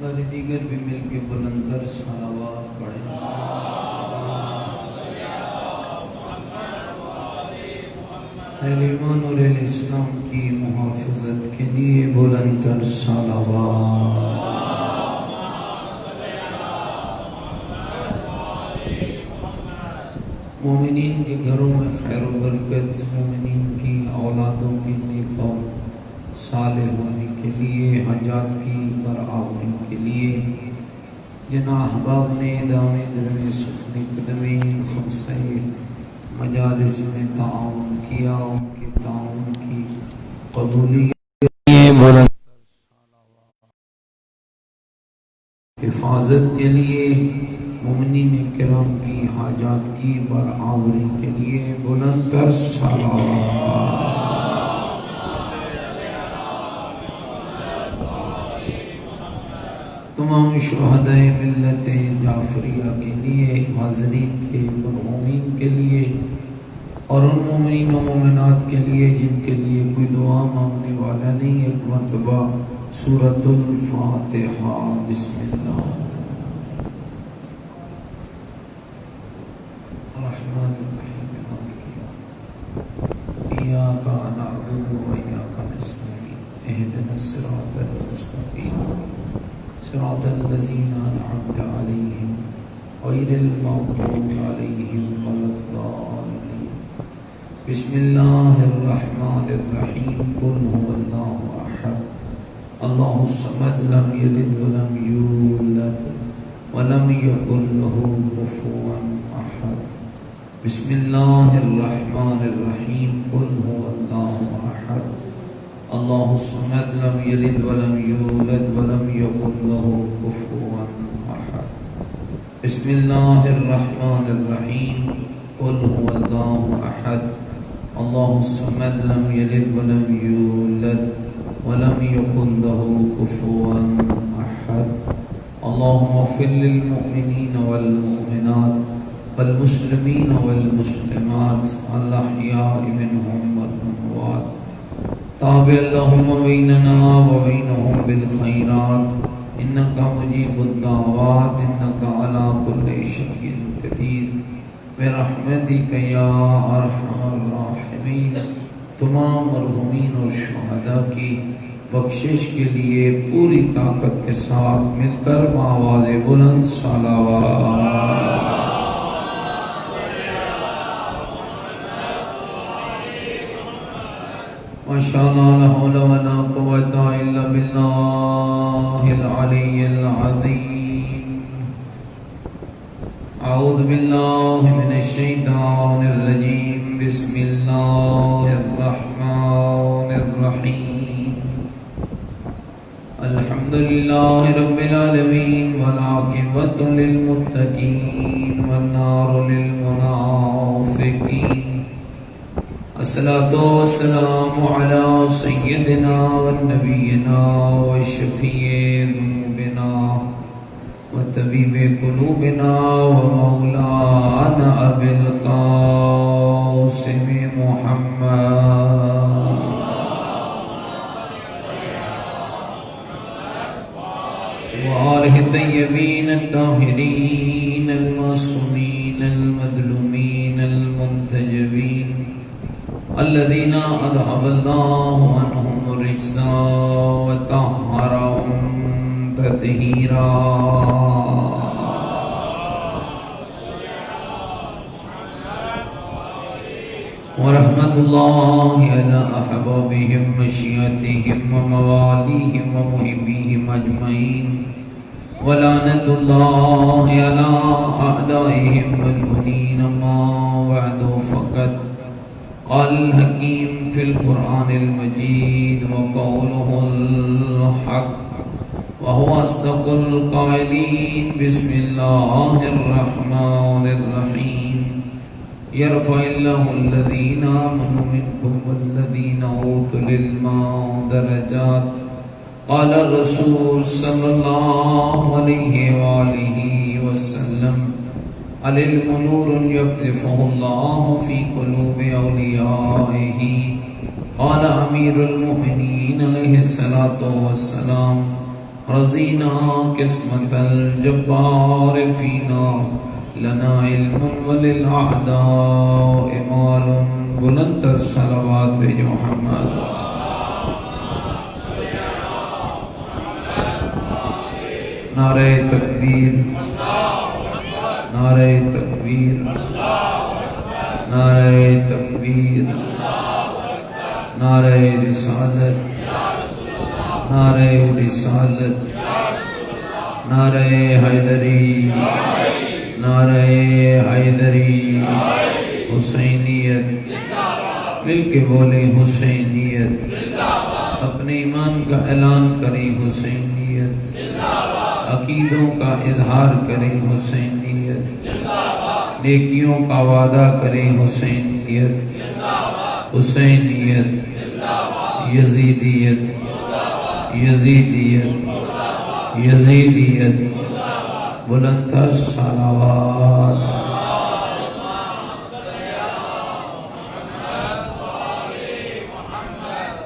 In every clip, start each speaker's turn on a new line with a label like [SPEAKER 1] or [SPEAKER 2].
[SPEAKER 1] بارے دیگر بھی مل کے بلند تر صلوات پڑھیں۔ اہل ایمان اور اہل اسلام کی محافظت کے لیے بلند تر صلوات۔ مومنین کے گھروں میں خیر و برکت، مومنین کی اولادوں کے نیک و صالح ہونے کے لیے، حاجات کی برآوری کے لیے جن احباب نے دامِ درمِ سخن قدمی خمسہ مجالس میں تعاون کیا، ان کے تعاون کی قبولیت حفاظت کے لیے، مومنین کرام کی حاجات کی برآوری کے لیے بلند تر صلوات۔ تمام شہدائے ملت جعفریہ کے لیے، حاضرین کے مرحومین کے لیے، اور ان مومنین و مومنات کے لیے جن کے لیے کوئی دعا مانگنے والا نہیں، ایک مرتبہ سورۃ الفاتحہ۔ بسم اللہ الرحمن الرحیم، ایاک نعبد و ایاک نستعین، اہدنا الصراط المستقیم، صراط الذین انعمت علیہم غیر المغضوب علیہم ولا الضالین۔ بسم اللہ الرحمن الرحیم، قل هو اللہ احد اللہ الصمد لم یلد ولم یولد ولم یکن له کفوا احد۔ بسم اللہ الرحمن الرحیم، قل هو اللہ احد اللہ الصمد لم یلد ولم یولد ولم یکن له کفوا احد۔ بسم اللہ الرحمن الرحیم، قل هو اللہ احد اللہ الصمد لم یلد ولم یولد ولم یکن له کفوا احد۔ اللهم اغفر للمؤمنین والمؤمنات والمسلمین والمسلمات الاحیاء منهم والاموات، تابع اللهم بیننا وبینهم بالخیرات، انک مجیب الدعوات، انک علی کل شیء قدیر، برحمتک یا ارحم الراحمین۔ تمام مرحومین اور شہداء کی بخشش کے لیے پوری طاقت کے ساتھ مل کر بآواز بلند صلوات۔ ماشاءاللہ لا حول ولا قوۃ الا باللہ العلی العظیم۔ اعوذ باللہ من الشیطان الرجیم، بسم اللہ الرحمن الرحیم، الحمدللہ رب العالمین والعاقبۃ للمتقین والنار للمنافقین، الصلاۃ والسلام علی سیدنا ونبینا وشفیع ذنوبنا وطبیب قلوبنا ومولانا ابی القاسم محمد وآلہ الطیبین الطاہرین المعصومین المظلومین المنتجبین الذین اذهب اللہ عنہم الرجس وطہرہم تطہیرا۔ ورحمت اللہ علی احبابہم مشیتہم وموالیہم ومحبیہم اجمعین، ولعنت اللہ علی اعدائہم والمنین۔ ما بعد، فقط قال الحکیم فی القرآن المجید وقولہ الحق وهو أصدق القائلين۔ بسم الله الرحمن الرحيم، يرفع الله الذين آمنوا منكم والذين أوتوا العلم درجات، قال الرسول صلى الله عليه وآله وسلم، العلم نور يقذفه الله في قلوب أوليائه، قال أمير المؤمنين عليه الصلاة والسلام، رضینا قسمت الجبار فینا لنا علم وللأعداء مال بلند الصلوات محمد نعرہ تکبیر نعرہ تکبیر نعرہ تکبیر نعرہ رسالت نعرہ رسالت نعرہ حیدری نعرہ حیدری حسینیت مل کے بولے حسینیت اپنے ایمان کا اعلان کریں حسینیت عقیدوں کا اظہار کریں حسینیت نیکیوں کا وعدہ کریں حسینیت حسینیت یزیدیت یزیدیت یزیدیت بلند صلوات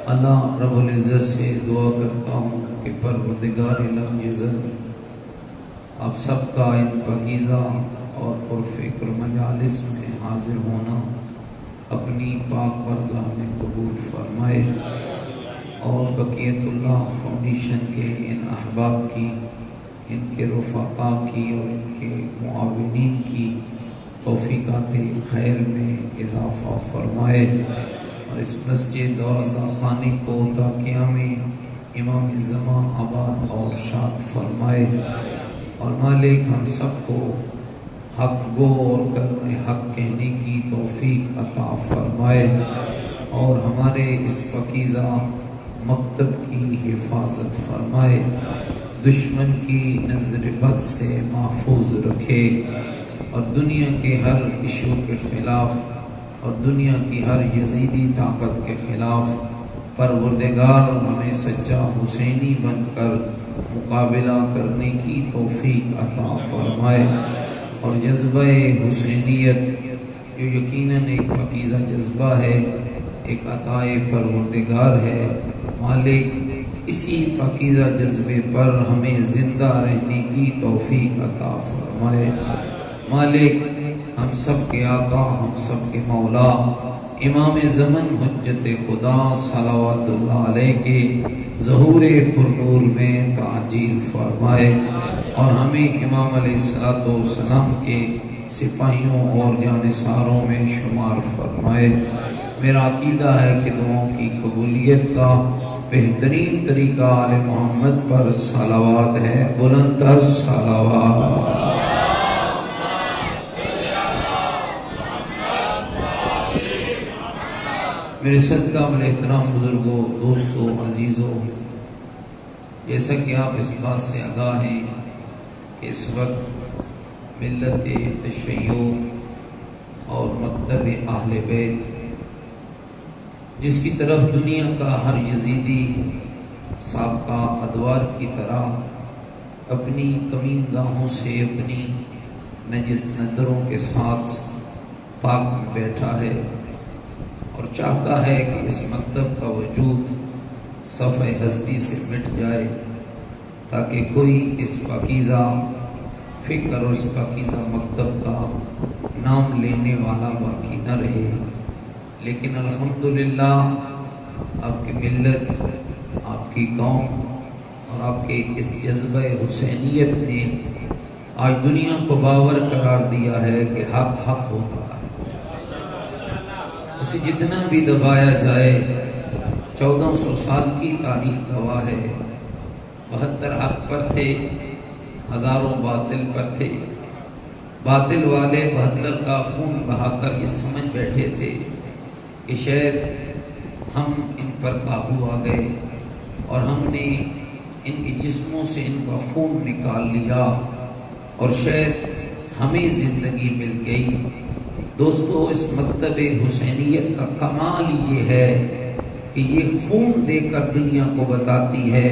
[SPEAKER 1] اللہ رب العزت سے دعا کرتا ہوں کہ پروردگار لم یزل آپ سب کا ان پاکیزہ اور پرفکر مجالس میں حاضر ہونا اپنی پاک بارگاہ میں قبول فرمائے، اور بقیت اللہ فاؤنڈیشن کے ان احباب کی، ان کے رفقا کی اور ان کے معاونین کی توفیقات خیر میں اضافہ فرمائے، اور اس مسجد اور رضا خانی کو تا قیامت امام زمان آباد اور شاد فرمائے، اور مالک ہم سب کو حق گو اور کلمہ حق کہنے کی توفیق عطا فرمائے، اور ہمارے اس پاکیزہ مکتب کی حفاظت فرمائے، دشمن کی نظر بد سے محفوظ رکھے، اور دنیا کے ہر ایشو کے خلاف اور دنیا کی ہر یزیدی طاقت کے خلاف پروردگار ہمیں سچا حسینی بن کر مقابلہ کرنے کی توفیق عطا فرمائے، اور جذبہ حسینیت جو یقیناً ایک پاکیزہ جذبہ ہے، ایک عطا پروردگار ہے، مالک اسی پاکیزہ جذبے پر ہمیں زندہ رہنے کی توفیق عطا فرمائے، مالک ہم سب کے آقا، ہم سب کے مولا امام زمن حجت خدا صلوات اللہ علیہ کے ظہور پرنور میں تعجیل فرمائے، اور ہمیں امام علیہ السلام کے سپاہیوں اور جانثاروں میں شمار فرمائے۔ میرا عقیدہ ہے کہ دعاؤں کی قبولیت کا بہترین طریقہ آل محمد پر صلوات ہے، بلند تر صلوات۔ میرے صدقہ احترام بزرگوں، دوستوں، عزیزوں، جیسا کہ آپ اس بات سے آگاہ ہیں کہ اس وقت ملت تشیع اور مکتب اہل بیت، جس کی طرف دنیا کا ہر یزیدی سابقہ ادوار کی طرح اپنی کمین گاہوں سے اپنی نجس نظروں کے ساتھ پاک میں بیٹھا ہے، اور چاہتا ہے کہ اس مکتب کا وجود صفحہ ہستی سے مٹ جائے، تاکہ کوئی اس پاکیزہ فکر اور اس پاکیزہ مکتب کا نام لینے والا باقی نہ رہے۔ لیکن الحمدللہ آپ کی ملت، آپ کی قوم اور آپ کے اس جذبہ حسینیت نے آج دنیا کو باور قرار دیا ہے کہ حق حق ہوتا ہے، اسے جتنا بھی دبایا جائے۔ 1400 سال کی تاریخ گواہ ہے، 72 حق پر تھے، ہزاروں باطل پر تھے، باطل والے 72 کا خون بہا کر یہ سمجھ بیٹھے تھے کہ شاید ہم ان پر قابو آ گئے، اور ہم نے ان کے جسموں سے ان کا خون نکال لیا، اور شاید ہمیں زندگی مل گئی۔ دوستو، اس مکتب حسینیت کا کمال یہ ہے کہ یہ خون دے کر دنیا کو بتاتی ہے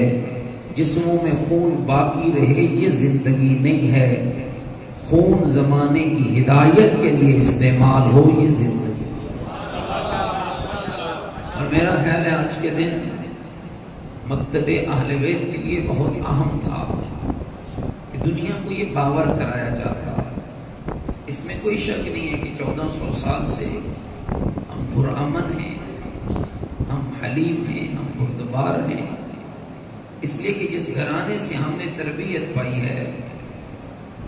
[SPEAKER 1] جسموں میں خون باقی رہے یہ زندگی نہیں ہے، خون زمانے کی ہدایت کے لیے استعمال ہو یہ زندگی۔ اور میرا خیال ہے آج کے دن مکتب اہل بیت کے لیے بہت اہم تھا کہ دنیا کو یہ باور کرایا جاتا. اس میں کوئی شک نہیں ہے کہ 1400 سال سے ہم پرامن ہیں، ہم حلیم ہیں، ہم بردبار ہیں، اس لیے کہ جس گھرانے سے ہم نے تربیت پائی ہے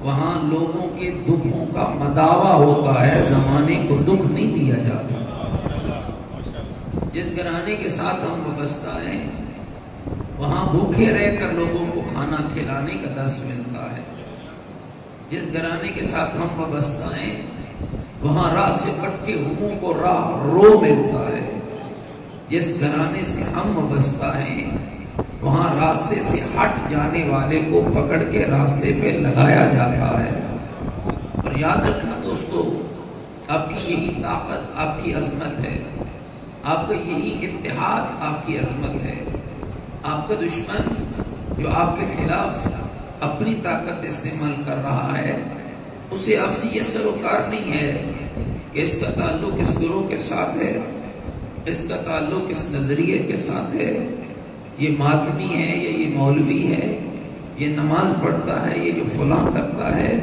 [SPEAKER 1] وہاں لوگوں کے دکھوں کا مداوا ہوتا ہے، زمانے کو دکھ نہیں دیا جاتا. جس گھرانے کے ساتھ ہم وابستہ ہیں وہاں بھوکے رہ کر لوگوں کو کھانا کھلانے کا درس ملتا ہے. جس گھرانے کے ساتھ ہم وابستہ ہیں وہاں راہ سے کٹ کے ہموں کو راہ رو ملتا ہے. جس گھرانے سے ہم وابستہ ہیں وہاں راستے سے ہٹ جانے والے کو پکڑ کے راستے پہ لگایا جاتا ہے. اور یاد رکھنا دوستو، آپ کی یہی طاقت آپ کی عظمت ہے، آپ کا یہی اتحاد آپ کی عظمت ہے. آپ کا دشمن جو آپ کے خلاف اپنی طاقت استعمال کر رہا ہے اسے آپ سے یہ سروکار نہیں ہے کہ اس کا تعلق اس گروہ کے ساتھ ہے، اس کا تعلق اس نظریے کے ساتھ ہے، یہ ماتمی ہے یا یہ مولوی ہے، یہ نماز پڑھتا ہے، یہ جو فلاں کرتا ہے.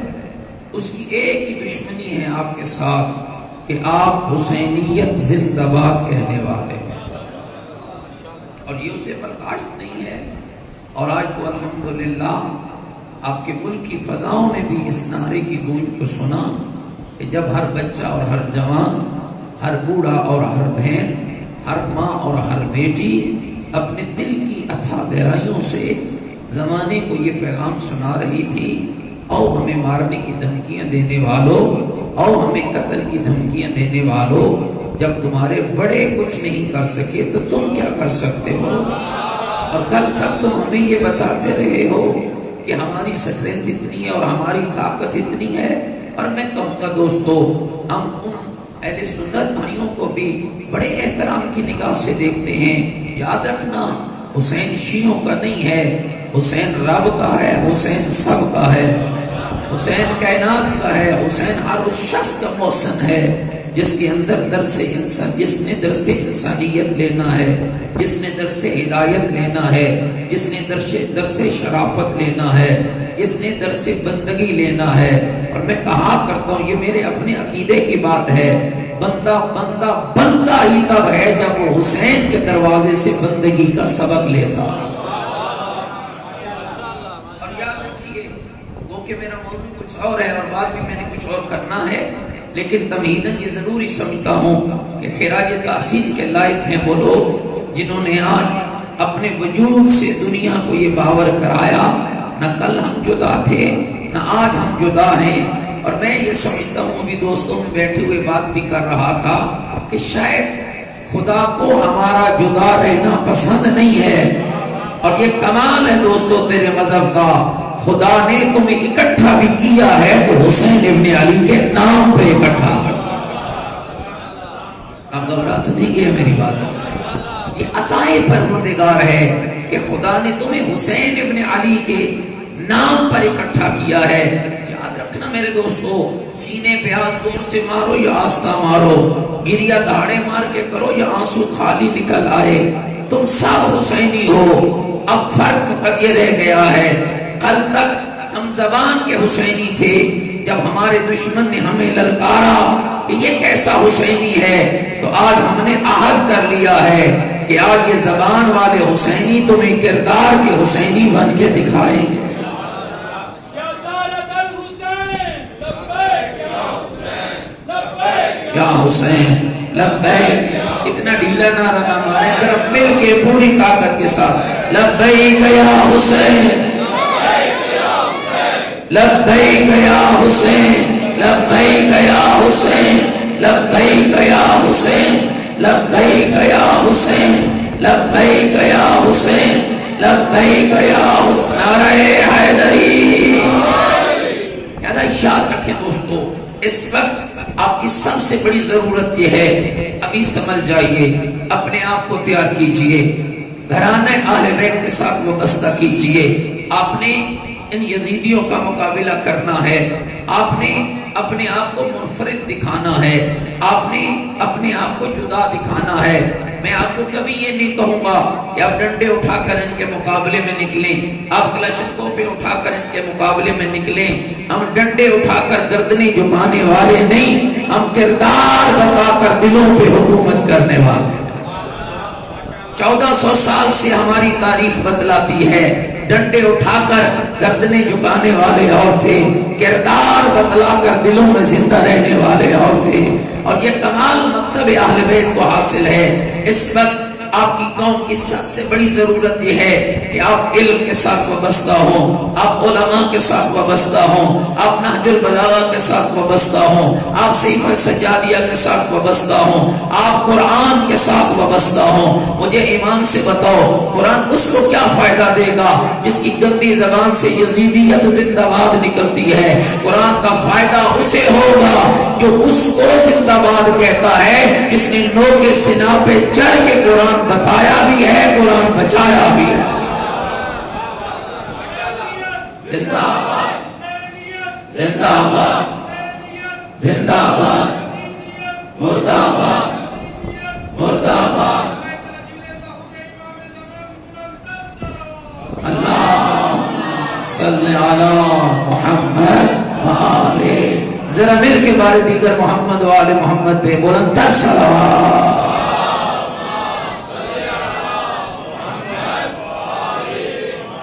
[SPEAKER 1] اس کی ایک ہی دشمنی ہے آپ کے ساتھ کہ آپ حسینیت زندہ باد کہنے والے ہیں، اور یہ اسے برداشت نہیں ہے. اور آج تو الحمدللہ آپ کے ملک کی فضاؤں نے بھی اس نعرے کی گونج کو سنا کہ جب ہر بچہ اور ہر جوان، ہر بوڑھا اور ہر بہن، ہر ماں اور ہر بیٹی اپنے دل کی اتھا گہرائیوں سے زمانے کو یہ پیغام سنا رہی تھی، او ہمیں مارنے کی دھمکیاں دینے والوں، او ہمیں قتل کی دھمکیاں دینے والوں، جب تمہارے بڑے کچھ نہیں کر سکے تو تم کیا کر سکتے ہو؟ اور کل تک تم ہمیں یہ بتاتے رہے ہو کہ ہماری سٹرینتھ اتنی ہے اور ہماری طاقت اتنی ہے. اور میں کہوں گا دوستو، ہم اہل سنت بھائیوں کو بھی بڑے احترام کی نگاہ سے دیکھتے ہیں. یاد رکھنا، حسین شیعوں کا نہیں ہے، حسین رب کا ہے، حسین سب کا ہے، حسین کائنات کا ہے، حسین ہر اس شخص کا محسن ہے جس کے اندر درس انسان، جس نے درس انسانیت لینا ہے، جس نے درس ہدایت لینا ہے، جس نے درس شرافت لینا ہے، جس نے درس بندگی لینا ہے. اور میں کہا کرتا ہوں، یہ میرے اپنے عقیدے کی بات ہے، بندہ بندہ بندہ ہی تب ہے جب وہ حسین کے دروازے سے بندگی کا سبق لیتا. اور یاد رکھیے، وہ کہ میرا موضوع کچھ اور ہے اور بعد بھی میں نے کچھ اور کرنا ہے، لیکن تمہیداً یہ ضروری سمجھتا ہوں کہ خراج تحسین کے لائق ہیں وہ لوگ جنہوں نے آج اپنے وجود سے دنیا کو یہ باور کرایا، نہ کل ہم جدا تھے نہ آج ہم جدا ہیں. اور میں یہ سمجھتا ہوں، ابھی دوستوں میں بیٹھے ہوئے بات بھی کر رہا تھا کہ شاید خدا کو ہمارا جدا رہنا پسند نہیں ہے. اور یہ کمال ہے دوستو تیرے مذہب کا، خدا نے تمہیں اکٹھا بھی کیا ہے تو حسین ابن علی کے نام پہ اکٹھا. اب گھبرات نہیں گیا میری باتوں سے، یہ عطائے پروردگار ہے کہ خدا نے تمہیں حسین ابن علی کے نام پر اکٹھا کیا ہے. یاد رکھنا میرے دوستو، سینے پہ ہاتھ دور سے مارو یا آستہ مارو، گریا دھاڑے مار کے کرو یا آنسو خالی نکل آئے، تم سب حسینی ہو. اب فرق فقط یہ رہ گیا ہے، کل تک ہم زبان کے حسینی تھے، جب ہمارے دشمن نے ہمیں للکارا کہ یہ کیسا حسینی ہے، تو آج ہم نے عہد کر لیا ہے کہ آج یہ زبان والے حسینی تمہیں کردار کے حسینی بن کے دکھائیں گے. یا حسین لبیک، اتنا ڈھیلا نہ رہا ہمارے طرف، مل کے پوری طاقت کے ساتھ لبیک یا حسین، لبیک یا حسین، لبیک یا حسین، لبیک یا حسین، لبیک یا حسین، لبیک یا حسین، لبیک یا حسین. نعرہ حیدری. یاد یاد رکھیں دوستو، اس وقت آپ کی سب سے بڑی ضرورت یہ ہے، ابھی سمجھ جائیے، اپنے آپ کو تیار کیجئے، گھرانہ اہل بیت کے ساتھ وابستہ کیجئے. آپ نے ان یزیدیوں کا مقابلہ کرنا ہے، آپ نے اپنے آپ کو منفرد دکھانا ہے، آپ نے اپنے آپ کو جدا دکھانا ہے۔ میں آپ کو کبھی یہ نہیں کہوں گا کہ آپ ڈنڈے اٹھا کر ان کے مقابلے میں نکلیں، آپ کلاشنکوف اٹھا کر ان کے مقابلے میں نکلیں۔ ہم ڈنڈے اٹھا کر گردنیں جھکانے والے نہیں، ہم کردار بتا کر دلوں پہ حکومت کرنے والے۔ 1400 سال سے ہماری تاریخ بتلاتی ہے، ڈنڈے اٹھا کر گردنیں جھکانے والے اور تھے، کردار بتلا کر دلوں میں زندہ رہنے والے اور تھے۔ اور یہ کمال مکتب اہل بیت کو حاصل ہے۔ اس وقت آپ کی قوم کی سب سے بڑی ضرورت یہ ہے کہ آپ علم کے ساتھ وابستہ ہوں، آپ علماء کے ساتھ وابستہ ہوں، آپ نہج البلاغہ کے ساتھ وابستہ ہوں، آپ صحیفہ سجادیہ کے ساتھ وابستہ ہوں، آپ قرآن کے ساتھ وابستہ ہوں۔ مجھے ایمان سے بتاؤ، قرآن اس کو کیا فائدہ دے گا جس کی گندی زبان سے یزیدیت زندہ باد نکلتی ہے؟ قرآن کا فائدہ اسے ہوگا جو اس کو زندہ باد کہتا ہے، جس نے نو کے سنا پہ چڑھ کے قرآن بتایا بھی ہے، قرآن بچایا بھی ہے۔ زندہ آباد، زندہ آباد، زندہ آباد، مردہ آباد، مردہ آباد۔ اللہم صلی علی محمد وآلہ، ذرا مل کے بارے دیگر محمد وآلہ محمد پہ بلندتر صلوات۔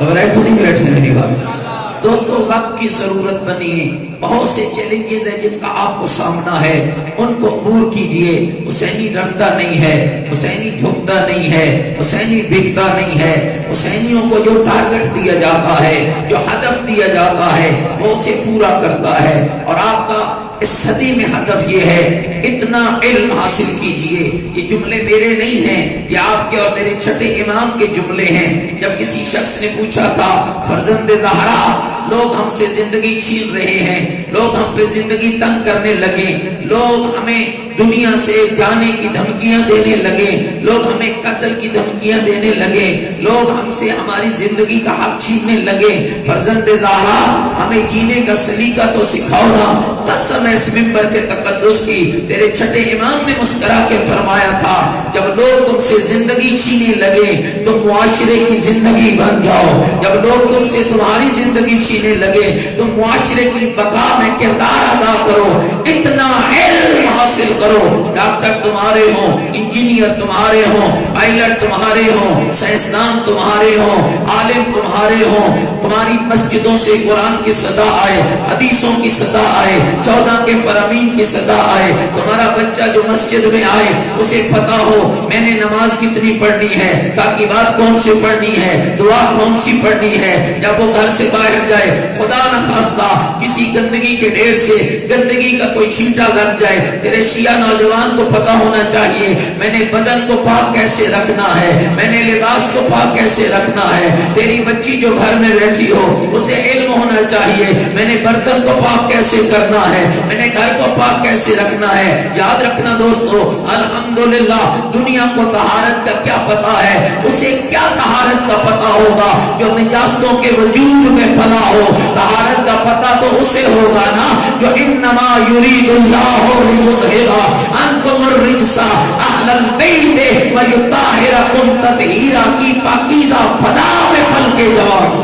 [SPEAKER 1] گھبرائے تو نہیں بیٹھے میری بات؟ دوستو وقت کی ضرورت بنی ہے، بہت سے چیلنجز ہیں جن کا آپ کو سامنا ہے، ان کو عبور کیجئے۔ حسینی ڈرتا نہیں ہے، حسینی جھکتا نہیں ہے، حسینی بکتا نہیں ہے۔ حسینیوں کو جو ٹارگٹ دیا جاتا ہے، جو ہدف دیا جاتا ہے، وہ اسے پورا کرتا ہے۔ اور آپ کا اس صدی میں ہدف یہ ہے، اتنا علم حاصل کیجئے۔ یہ جملے میرے نہیں ہیں، یہ آپ کے اور میرے چھٹے امام کے جملے ہیں۔ جب کسی شخص نے پوچھا تھا، فرزند زہرا، لوگ ہم سے زندگی چھین رہے ہیں، لوگ ہم پہ زندگی تنگ کرنے لگے، لوگ ہمیں دنیا سے جانے کی دھمکیاں دینے لگے، لوگ ہمیں قتل کی دھمکیاں دینے لگے، لوگ ہم سے ہماری زندگی کا حق چھیننے لگے۔ فرزند زہرا، ہمیں جینے کا سلیقہ تو سکھاؤ نا۔ قسم اس منبر کے تقدس کی، تیرے چھٹے امام نے مسکرا کے فرمایا تھا، جب لوگ تم سے زندگی چھینے لگے تو معاشرے کی زندگی بن جاؤ۔ جب لوگ تم سے تمہاری زندگی چھینے لگے تو معاشرے کی بقا میں کردار ادا کرو۔ اتنا علم حاصل کرو، ڈاکٹر تمہارے ہوں، انجینئر تمہارے ہوں، پائلٹ تمہارے ہوں، سائنسدان تمہارے ہوں، عالم تمہارے ہوں، تمہاری مسجدوں سے قرآن کی صدا آئے، حدیثوں کی صدا آئے، 14 کے فرامین کی صدا آئے، تمہارا بچہ جو مسجد میں آئے اسے پتہ ہو میں نے نماز کتنی پڑھنی ہے، تاکہ بات کون سی پڑھنی ہے، دعا کون سی پڑھنی ہے۔ جب وہ گھر سے باہر جائے، خدا نخواستہ کسی گندگی کے ڈھیر سے گندگی کا کوئی چھینٹا لگ جائے، تیرے شیعہ نوجوان کو پتہ ہونا چاہیے میں نے بدن کو پاک کیسے رکھنا ہے، میں نے لباس کو پاک کیسے رکھنا ہے۔ تیری بچی جو گھر میں بیٹھی ہو اسے علم ہونا چاہیے میں نے برتن کو پاک کیسے کرنا ہے، میں نے گھر کو پاک کیسے رکھنا ہے۔ یاد رکھنا دوستو، الحمدللہ دنیا کو طہارت کا کیا پتا ہے، اسے کیا طہارت کا پتا ہوگا جو نجاستوں کے وجود میں پلا ہو۔ طہارت کا پتا تو اسے ہوگا نا جو انما یرید اللہ لیظہر عنکم الرجس اہل البیت ویطہرکم تطہیرا کی پاکیزہ فضا میں پل کے جوان۔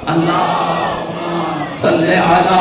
[SPEAKER 1] اللہم صلی علی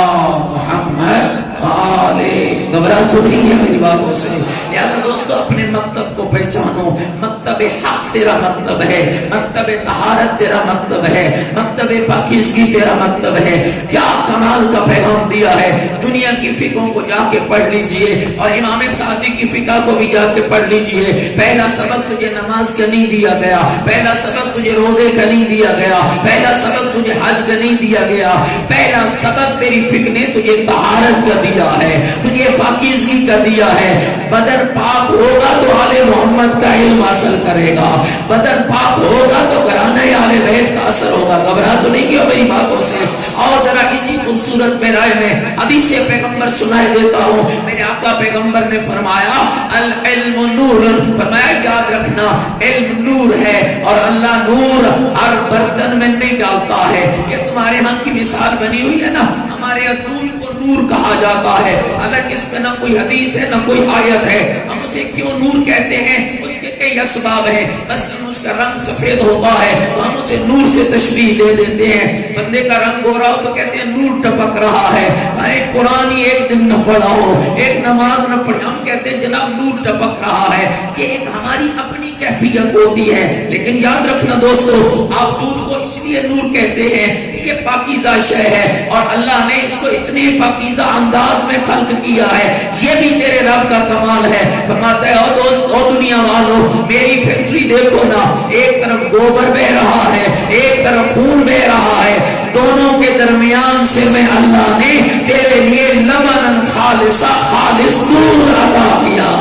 [SPEAKER 1] محمد وآلہ۔ گھبرا تو نہیں ہے میری باتوں سے؟ لہذا دوستو اپنے مکتب کو پہچانو، مکتب حق تیرا مکتب ہے، مکتب طہارت تیرا مکتب ہے، مکتب پاکیزگی تیرا مکتب ہے۔ کیا کمال کا پیغام دیا ہے۔ دنیا کی فقہوں کو جا کے پڑھ لیجئے اور امام سعدی کی فقہ کو بھی جا کے پڑھ لیجئے۔ پہلا سبق تجھے نماز کا نہیں دیا گیا، پہلا سبق تجھے روزے کا نہیں دیا گیا، پہلا سبق تجھے حج کا نہیں دیا گیا، پہلا سبق تیری فقہ نے تجھے طہارت کا دیا ہے، تجھے پاکیزگی کا دیا ہے۔ بدن پاک ہوگا تو آل محمد کا علم حاصل کرے گا، بدن پاک ہوگا تو گھرانہ آل بیت کا اثر ہوگا۔ گھبرا تو نہیں کیوں میری باتوں سے؟ اور ذرا اسی خوبصورت میں رائے میں حدیث پیغمبر سنائے دیتا ہوں۔ میرے آقا پیغمبر نے فرمایا العلم نور، فرمایا یاد رکھنا علم نور ہے اور اللہ نور ہر برتن میں نہیں ڈالتا ہے. یہ تمہارے ہاں کی مثال بنی ہوئی ہے نا, ہمارے یہاں دودھ کو نور کہا جاتا ہے, حالانکہ اس میں نہ کوئی حدیث ہے نہ کوئی آیت ہے. ہم اسے کیوں نور کہتے ہیں, اس کے کئی اسباب ہیں. بس اس کا رنگ سفید ہوتا ہے تو ہم اسے نور سے تشبیہ دے دیتے ہیں. بندے کا رنگ گورا ہو تو کہتے ہیں نور ٹپک رہا ہے. ایک قرآن ہی ایک دن نہ پڑھا ہو, ایک نماز نہ پڑھی, ہم کہتے ہیں جناب نور ٹپک رہا ہے. یہ ایک ہماری اپنی کیفیت ہوتی ہے. لیکن یاد رکھنا دوستو, آپ دودھ کو اس لیے نور کہتے ہیں, یہ پاکیزہ شے ہے اور اللہ نے اس کو اتنے پاکیزہ انداز میں خلق کیا ہے. یہ بھی تیرے رب کا کمال ہے. فرماتا ہے او دوست, او دنیا والو, میری فیکٹری دیکھو نا, ایک طرف گوبر بہ رہا ہے, ایک طرف خون بہ رہا ہے, دونوں کے درمیان سے میں اللہ نے تیرے لیے لبن خالصہ خالص دودھ عطا کیا.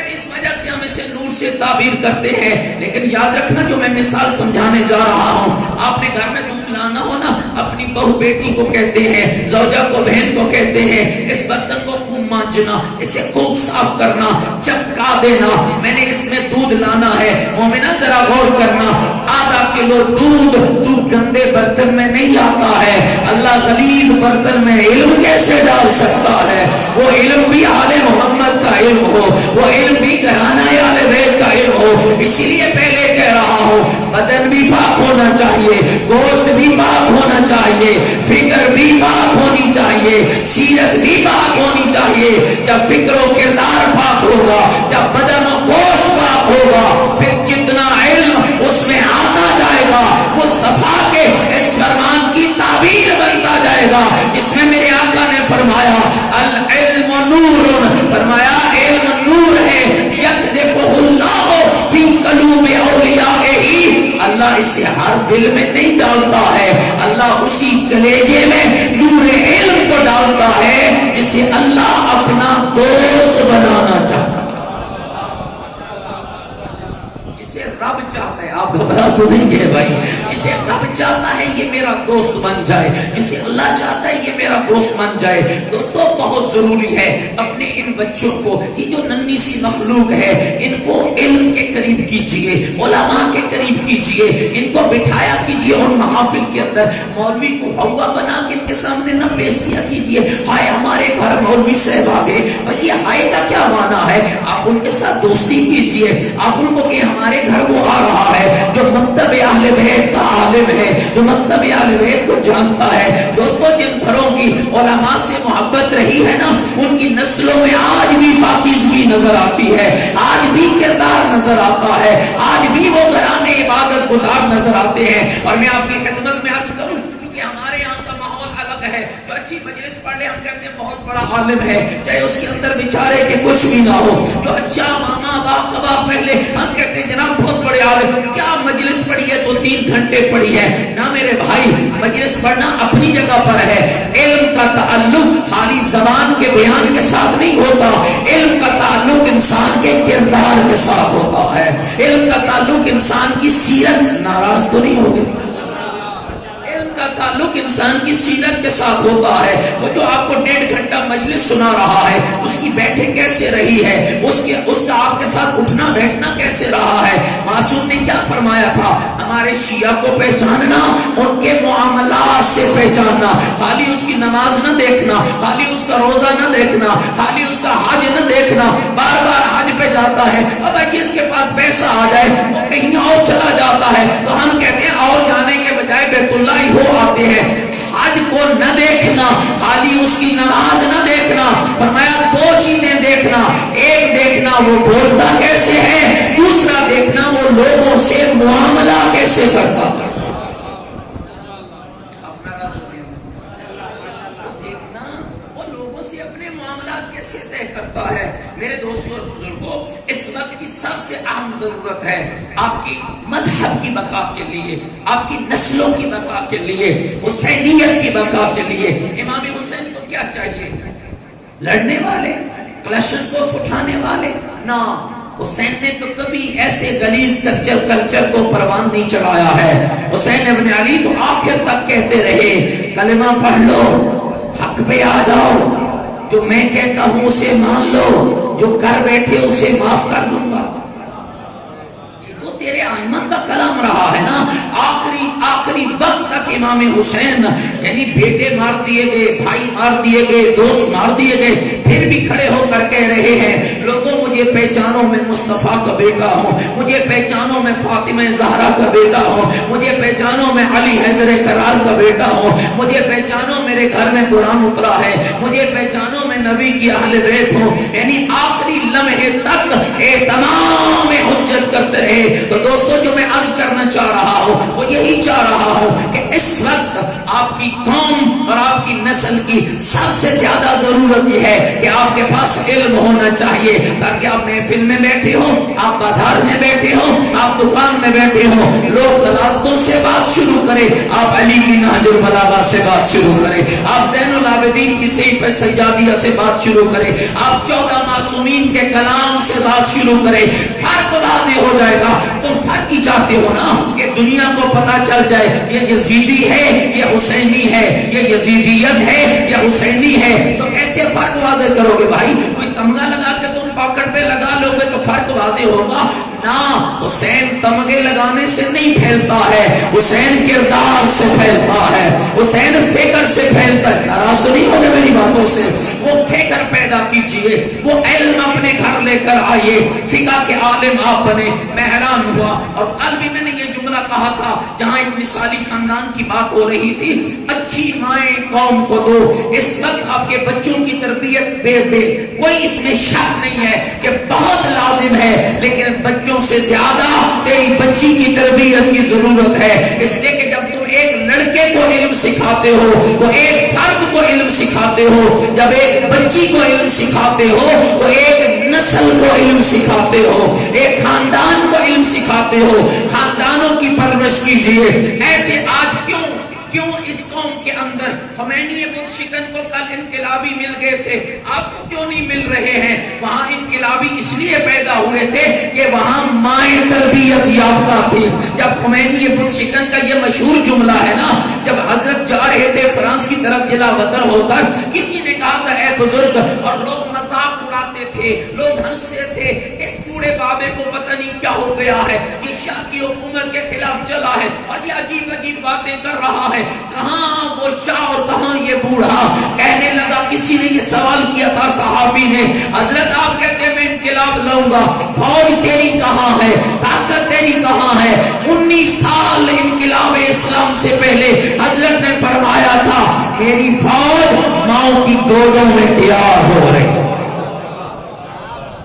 [SPEAKER 1] اس وجہ سے ہم اسے نور سے تعبیر کرتے ہیں. لیکن یاد رکھنا, جو میں مثال سمجھانے جا رہا ہوں, آپ نے گھر میں دودھ لانا ہو نا, اپنی بہو بیٹی کو کہتے ہیں, زوجہ کو بہن کو کہتے ہیں, اس برتن کو خوب مانجنا, اسے خوب صاف کرنا, چپکا دینا, میں نے اس میں دودھ لانا ہے. مومنہ ذرا غور کرنا, آدھا کلو دودھ تو گندے برتن میں نہیں لاتا ہے. اللہ غلیظ برتن میں علم کیسے ڈال سکتا ہے؟ وہ علم بھی آل محمد کا علم ہو, وہ علم بھی گھرانہ آل بیت کا علم ہو. اسی لیے پہلے کہہ رہا ہوں, بدن بھی پاک ہونا چاہیے, گوشت بھی پاک ہونا چاہیے, فکر بھی پاک ہونی چاہیے, سیرت بھی پاک ہونی چاہیے. جب فکر و کردار پاک ہوگا, جب بدن و گوشت پاک ہوگا, پھر جتنا علم اس میں آتا جائے گا مصطفیٰ کے اس فرمان کی تعبیر بنتا جائے گا, جس میں میرے آقا نے فرمایا العلم نور, فرمایا علم نور ہے, یقذفہ اللہ فی قلوب اولیائہ, اللہ اسے ہر دل میں نہیں ڈالتا ہے, اللہ اسی کلیجے میں نور علم کو ڈالتا ہے جسے اللہ اپنا دوست بنانا چاہتا ہے, جسے رب چاہتا ہے. آپ گھبرا تو نہیں گئے بھائی, جسے رب چاہتا ہے یہ میرا دوست بن جائے, جسے اللہ چاہتا ہے یہ میرا دوست بن جائے. دوستو بہت ضروری ہے اپنے ان بچوں کو, یہ جو ننھی سی مخلوق ہے, ان کو علم کے قریب کیجئے, علماء کے قریب کیجئے, ان کو بٹھایا کیجئے ان محافل کے اندر. مولوی کو ہوا بنا کے ان کے سامنے نہ پیش کیا کیجئے, ہائے ہمارے گھر مولوی صاحب آ گئے, بھائی یہ ہائے کا کیا معنی ہے؟ آپ ان کے ساتھ دوستی کیجئے, آپ ان کو کہ ہمارے گھر وہ آ رہا ہے جو مکتب اہل بیت کا عالم ہے, جو مکتب اہل بیت کو جانتا ہے. دوستو جن گھروں کی علماء سے محبت رہی ہے نا, ان کی نسلوں میں آج بھی پاکیزگی نظر آتی ہے, آج بھی کردار نظر آتا ہے, آج بھی وہ گھرانے عبادت گزار نظر آتے ہیں. اور میں آپ کی خدمت میں عرض کروں, کیونکہ ہمارے یہاں کا ماحول الگ ہے, جو اچھی مجلس پڑھ لے ہم کہتے ہیں بہت بڑا عالم ہے, چاہے اس کے اندر بیچارے کے کچھ بھی نہ ہو. جو اچھا ماما باپ کباب پہلے ہم کہتے ہیں جناب بہت بڑے عالم. کیا مجلس پڑھی ہے تو 3 گھنٹے پڑھی ہے نا میرے بھائی, مجلس پڑھنا اپنی جگہ پر ہے. علم کا تعلق خالی زبان کے بیان کے ساتھ نہیں ہوتا, علم کا تعلق انسان کے کردار کے ساتھ ہوتا ہے, علم کا تعلق انسان کی سیرت, ناراض تو نہیں ہوگی, کا تعلق انسان کی سیرت کے ساتھ ہوتا ہے. وہ جو آپ کو 1.5 گھنٹہ مجلس سنا رہا ہے, اس کی بیٹھے کیسے رہی ہے, اس کا آپ کے ساتھ اٹھنا بیٹھنا کیسے رہا ہے. معصوم نے کیا فرمایا تھا, ہمارے شیعہ کو پہچاننا ان کے معاملات سے پہچاننا, خالی اس کی نماز نہ دیکھنا, خالی اس کا روزہ نہ دیکھنا, خالی اس کا حج نہ دیکھنا. بار بار حج پہ جاتا ہے, اب جس کے پاس پیسہ آ جائے وہ کہیں اور چلا جاتا ہے, تو ہم کہتے ہیں اور جانے کے بجائے بیت اللہ ہی ہو آتے ہیں. حج کو نہ دیکھنا, خالی اس کی نماز نہ دیکھنا, فرمایا 2 چیزیں دیکھنا, ایک دیکھنا وہ بولتا کیسے ہے, دوسرا دیکھنا وہ لوگوں سے معاملہ کیسے کرتا ہے. دیکھنا وہ لوگوں سے اپنے معاملات کیسے طے کرتا ہے. میرے دوستوں اور بزرگوں, اس وقت کی سب سے اہم ضرورت ہے آپ کی مذہب کی بقا کے لیے, آپ کی نسلوں کی بقا کے لیے, حسینیت کی بقا کے لیے. امام حسین کو کیا چاہیے, لڑنے والے, کلشن کو اٹھانے والے نہ. حسین نے تو کبھی ایسے غلیظ کلچر کو پروان نہیں چڑھایا ہے. حسین ابن علی تو آخر تک کہتے رہے, کلمہ پڑھ لو, حق پہ آ جاؤ, جو میں کہتا ہوں اسے مان لو, جو کر بیٹھے اسے معاف کر دوں گا. نام رہا ہے نا، آخری وقت تک امام حسین یعنی بیٹے مار دیے گئے، بھائی مار دیے گئے، دوست مار دیے گئے، پھر بھی کھڑے ہو کر کہہ رہے ہیں لوگوں مجھے پہچانو میں مصطفیٰ کا بیٹا ہوں، مجھے پہچانو میں فاطمہ زہرا کا بیٹا ہوں، مجھے پہچانو میں علی حیدر کرار کا بیٹا ہوں، مجھے پہچانو میرے گھر میں قرآن اترا ہے، مجھے پہچانو میں نبی کی اہل بیت ہوں، یعنی آخری لمحے تک تمام حجت کرتے رہے۔ تو دوستو جو میں عرض کرنا چاہ رہا ہوں وہ یہی چاہ رہا ہوں کہ اس وقت آپ کی قوم اور آپ کی نسل کی سب سے زیادہ ضرورت یہ ہے کہ آپ کے پاس علم ہونا چاہیے، تاکہ آپ محفل میں بیٹھے ہوں، آپ بازار میں بیٹھے ہوں، آپ دکان میں بیٹھے ہوں، لوگ غلاظتوں سے بات شروع کریں، آپ علی کی نہج البلاغہ سے بات شروع کریں، آپ زین العابدین کی سیف سجادیہ سے بات شروع کریں، آپ 14 معصومین کے کلام سے بات شروع کریں، فرق واضح ہو جائے گا۔ تم فرق ہی چاہتے ہو نا کہ دنیا کو پتا چل جائے یہ یزیدی ہے یہ حسینی ہے، یہ یزیدیت ہے یہ حسینی ہے، تو کیسے فرق واضح کرو گے بھائی؟ کوئی تمغہ لگا کے تم پاکٹ پہ لگا لو گے تو فرق واضح ہوگا نا؟ حسین تمغے لگانے سے نہیں پھیلتا ہے، حسین کردار سے پھیلتا ہے، حسین فکر سے پھیلتا ہے۔ ناراض تو نہیں ہوگے میری باتوں سے؟ وہ فکر پیدا کیجئے، وہ علم اپنے گھر لے کر آئیے، فقہ کے عالم آپ بنے۔ میں حیران ہوا، اور کل بھی میں نے یہ جملہ کہا تھا جہاں ایک مثالی خاندان کی بات ہو رہی تھی، اچھی مائیں قوم کو دو۔ اس وقت آپ کے بچوں کی تربیت دے کوئی اس میں شک نہیں ہے کہ بہت لازم ہے، لیکن بچوں سے زیادہ تیری بچی کی تربیت کی ضرورت ہے، اس لیے کہ جب تم ایک لڑکے کو علم سکھاتے ہو، وہ ایک فرد کو علم سکھاتے ہو، جب ایک بچی کو علم سکھاتے ہو تو ایک نسل کو علم سکھاتے ہو، ایک خاندان کو علم سکھاتے ہو۔ خاندانوں کی پرورش کیجئے۔ ایسے آج کیوں اس قوم کے اندر خمینی بت شکن کو کل انقلابی مل گئے تھے، آپ کو کیوں نہیں مل رہے ہیں؟ وہاں انقلابی اس لیے پیدا ہوئے تھے کہ وہاں مائیں تربیت یافتہ تھی۔ جب خمینی بت شکن کا یہ مشہور جملہ ہے نا، جب حضرت جا رہے تھے فرانس کی طرف جلا وطن ہو کر، کسی نے کہا تھا اے بزرگ، اور لوگ مذاق اڑاتے تھے، لوگ ہنستے تھے، اس بوڑھے بابے کو پتہ نہیں کیا ہو گیا ہے، یہ شاہ کی حکومت کے خلاف چلا ہے اور یہ عجیب عجیب باتیں کر رہا ہے، کہاں وہ شاہ اور کہاں یہ بوڑھا؟ کہنے لگا، کسی نے یہ سوال کیا تھا صحافی نے، حضرت آپ کہتے ہیں میں انقلاب لاؤں گا، فوج تیری کہاں ہے، طاقت تیری کہاں ہے؟ 19 سال انقلاب اسلام سے پہلے حضرت نے فرمایا تھا میری فوج ماؤں کی گودوں میں تیار ہو رہی،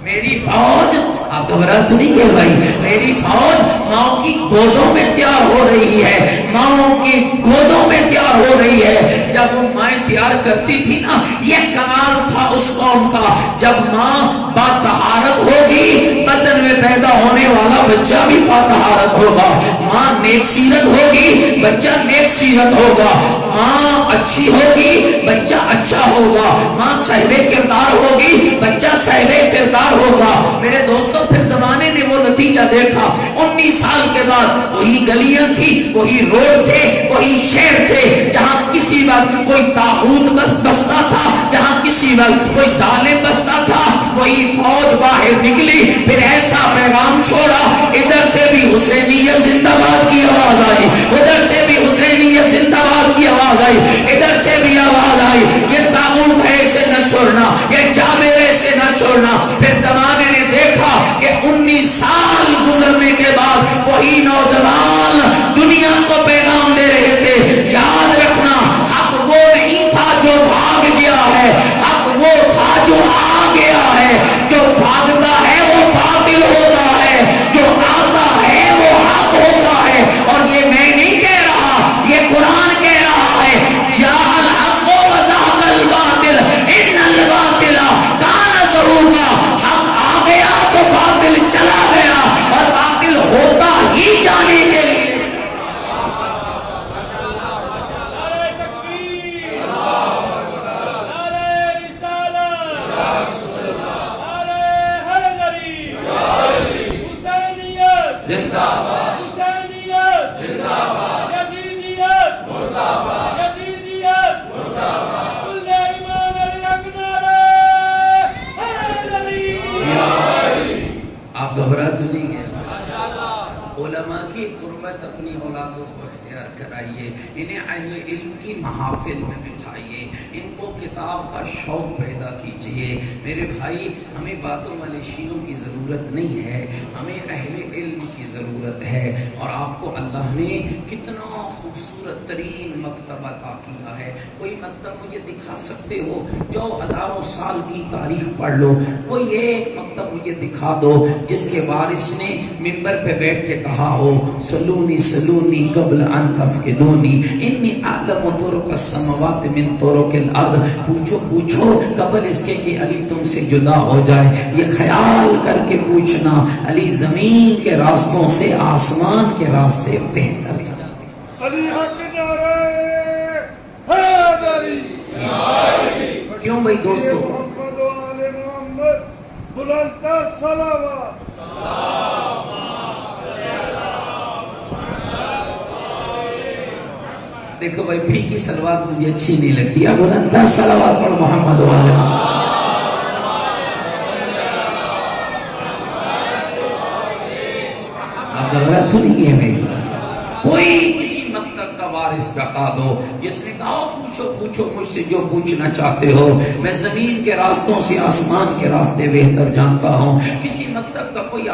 [SPEAKER 1] میری فوج، آپ گھبرا تو نہیں گئے بھائی، میری فوج ماؤں کی گودوں میں تیار ہو رہی ہے، ماؤں کی گودوں میں تیار ہو رہی ہے۔ جب وہ مائیں تیار کرتی تھی نا، یہ کمال تھا اس قوم کا، جب ماں باطہارت ہوگی بدن میں پیدا ہونے والا بچہ بھی باطہارت ہوگا، ماں نیک سیرت ہوگی بچہ نیک سیرت ہوگا، ماں اچھی ہوگی بچہ اچھا ہوگا، ماں صاحب کردار ہوگی بچہ صاحب کردار ہوگا۔ میرے دوستوں پھر زمانے نے وہ نتیجہ دیکھا، 19 سال کے بعد وہی گلیاں تھی، وہی روڈ تھے، وہی شہر تھے، جہاں کسی وقت کوئی طاغوت بستا تھا، جہاں کسی وقت کوئی ظالم بستا تھا، وہی فوج باہر نکلی، پھر ایسا پیغام چھوڑا، ادھر سے بھی حسینیت زندہ باد کی آواز آئی، ادھر سے بھی حسینیت زندہ باد کی آواز آئی، ادھر سے بھی آواز آئی، یہ طاغوت ہے اسے نہ چھوڑنا، یہ جابر ہے اسے نہ چھوڑنا۔ پھر زمانے نے دیکھا کہ 19 سال گزرنے کے بعد وہی نوجوان دنیا کو پیغام دے رہے تھے، یاد رکھنا حق وہ نہیں تھا جو بھاگ گیا ہے، حق وہ تھا جو آ گیا ہے، جو بھاگتا ہے وہ باطل ہوتا ہے، جو آتا ہے وہ حق ہوتا ہے۔ اور یہ میں نہیں کہہ رہا، یہ قرآن کہہ رہا ہے، جاء الحق وزهق الباطل ان الباطل کان زہوقا، حق آ گیا تو باطل چلا گیا، اور باطل ہوتا ہی جانے کے لیے۔ علماء کی قربت اپنی اولادوں کو اختیار کرائیے، انہیں اہل علم کی محافل میں بٹھائیے، ان کو کتاب کا شوق پیدا کیجیے۔ میرے بھائی، ہمیں باتوں والے شیعوں کی ضرورت نہیں ہے، ہمیں اہل علم کی ضرورت ہے۔ اور آپ کو اللہ نے کتنا خوبصورت ترین مکتب عطا کیا ہے۔ کوئی مکتب مجھے دکھا سکتے ہو جو ہزاروں سال کی تاریخ پڑھ لو؟ کوئی ایک مکتب مجھے دکھا دو جس کے وارث نے منبر پہ بیٹھ کے کہا ہو سلونی سلونی قبل ان تفقدونی انی اعلم طرق السماوات من طرق الارض، پوچھو پوچھو قبل اس کے کہ علی تم سے جدا ہو جائے، یہ خیال کر کے پوچھنا علی زمین کے راستوں سے آسمان کے راستے بہتر جانا۔
[SPEAKER 2] علی حق نعرہ حیدری،
[SPEAKER 1] کیوں بھائی دوستو؟
[SPEAKER 2] محمد و آل محمد، بلندتر صلوات۔
[SPEAKER 1] دیکھو بھائی، پھیکی صلوات مجھے اچھی نہیں لگتی، اب بلندتر صلوات اور محمد و آل محمد۔ اب گھبرا تو نہیں ہے میری بات؟ کوئی کسی مکتب کا وارث بتا دو جس نے کہا پوچھو پوچھو مجھ سے جو پوچھنا چاہتے ہو، میں زمین کے راستوں سے آسمان کے راستے بہتر جانتا ہوں۔ کسی مکتب کا کوئی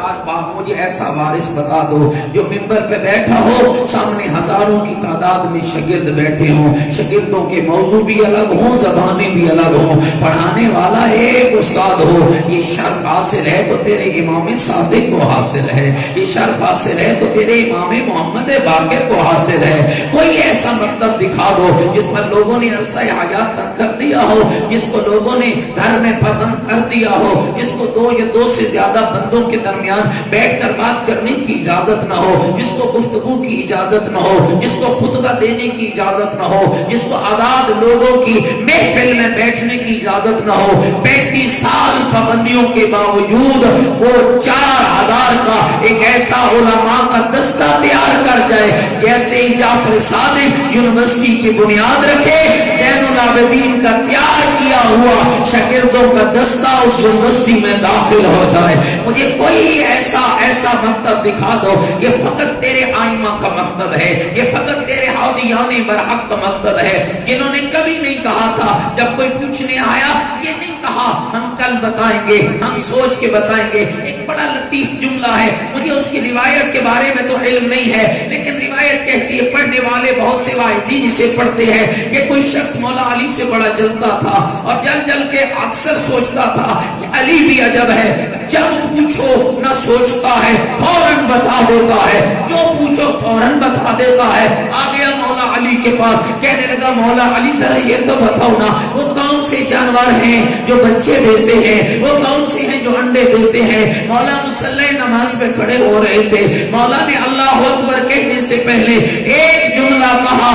[SPEAKER 1] مجھے ایسا وارث بتا دو جو منبر پہ بیٹھا ہو، سامنے ہزاروں کی تعداد میں شاگرد بیٹھے ہوں، شاگردوں کے موضوع بھی الگ ہوں، زبانیں بھی الگ ہوں، پڑھانے والا ایک استاد ہو۔ یہ شرف حاصل ہے تو تیرے امام صادق کو حاصل ہے، یہ شرف حاصل ہے تو تیرے امام محمد باقر کو حاصل ہے۔ کوئی ایسا مکتب دکھا دو جس پر لوگوں نے عرصہ حیات تنگ کر دیا ہو، جس کو لوگوں نے گھر میں پابند کر دیا ہو، جس کو دو یا دو سے زیادہ بندوں کے درمیان بیٹھ کر بات کرنے کی اجازت نہ ہو، جس کو گفتگو کی اجازت نہ ہو، جس کو خطبہ دینے کی اجازت نہ ہو، جس کو آزاد لوگوں کی محفل میں بیٹھنے کی اجازت نہ ہو۔ 35 سال پابندیوں کے باوجود وہ 4000 کا ایک ایسا علماء کا دستہ تیار کر جائے جیسے جعفر صادق یونیورسٹی کی بنیاد رکھے، زین العابدین کا تیار کیا ہوا شاگردوں کا دستہ اس یونیورسٹی میں داخل ہو جائے۔ مجھے کوئی ایسا مکتب دکھا دو، یہ فقط تیرے آئمہ کا مکتب ہے، یہ فقط تیرے حاضیان برحق کا مکتب ہے، جنہوں نے کبھی نہیں کہا تھا جب کوئی پوچھنے آیا، یہ نہیں کہا ہم کل بتائیں گے، ہم سوچ کے بتائیں گے۔ ایک بڑا لطیف جملہ ہے، مجھے اس کی روایت کے بارے میں تو علم نہیں ہے، لیکن روایت کہتی ہے پڑھنے والے بہت سے واعظین اسے پڑھتے ہیں کہ کوئی شخص مولا علی سے بڑا جلتا تھا اور جل جل کے اکثر سوچتا تھا علی بھی عجب ہے، جب پوچھو نہ سوچتا ہے فوراً بتا دیتا ہے، جو پوچھو فوراً بتا دیتا ہے۔ آ گیا مولا علی کے پاس، کہنے لگا مولا علی ذرا یہ تو بتاؤ نا، وہ کون سے جانور ہیں جو بچے دیتے ہیں، وہ کون سے ہیں جو انڈے دیتے ہیں؟ مولا مصلی نماز پہ کھڑے ہو رہے تھے، مولا نے اللہ اکبر کہنے سے پہلے ایک جملہ کہا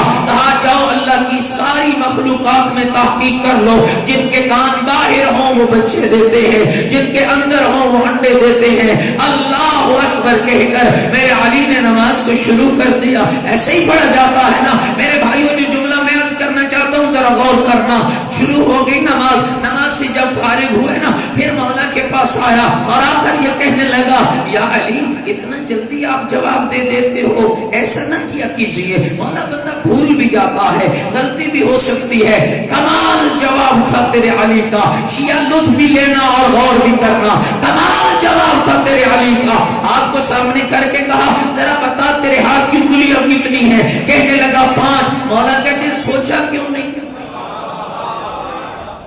[SPEAKER 1] جاؤ اللہ کی ساری مخلوقات میں تحقیق کر لو، جن کے کان باہر ہوں وہ بچے دیتے ہیں، جن کے اندر ہوں وہ انڈے دیتے ہیں۔ اللہ اکبر کہہ کر میرے علی نے نماز کو شروع کر دیا۔ ایسے ہی پڑھا جاتا ہے نا میرے بھائیوں، جو جملہ میں عرض کرنا چاہتا ہوں ذرا غور کرنا۔ شروع ہو گئی نماز سے جب فارغ ہوئے نا، پھر مولا کے پاس آیا اور آ کر یہ کہنے لگا یا علی اتنا جلدی آپ جواب دے دیتے ہو، ایسا نہ کیا کیجئے، مولا بندہ بھول بھی جاتا ہے، غلطی بھی ہو سکتی ہے۔ کمال جواب تھا تیرے علی کا، شیعہ لطف بھی لینا اور غور بھی کرنا، کمال جواب تھا تیرے علی کا۔ ہاتھ کو سامنے کر کے کہا ذرا بتا تیرے ہاتھ کی انگلیاں کتنی ہیں؟ کہنے لگا 5۔ مولا کہتے سوچا کیوں نہیں؟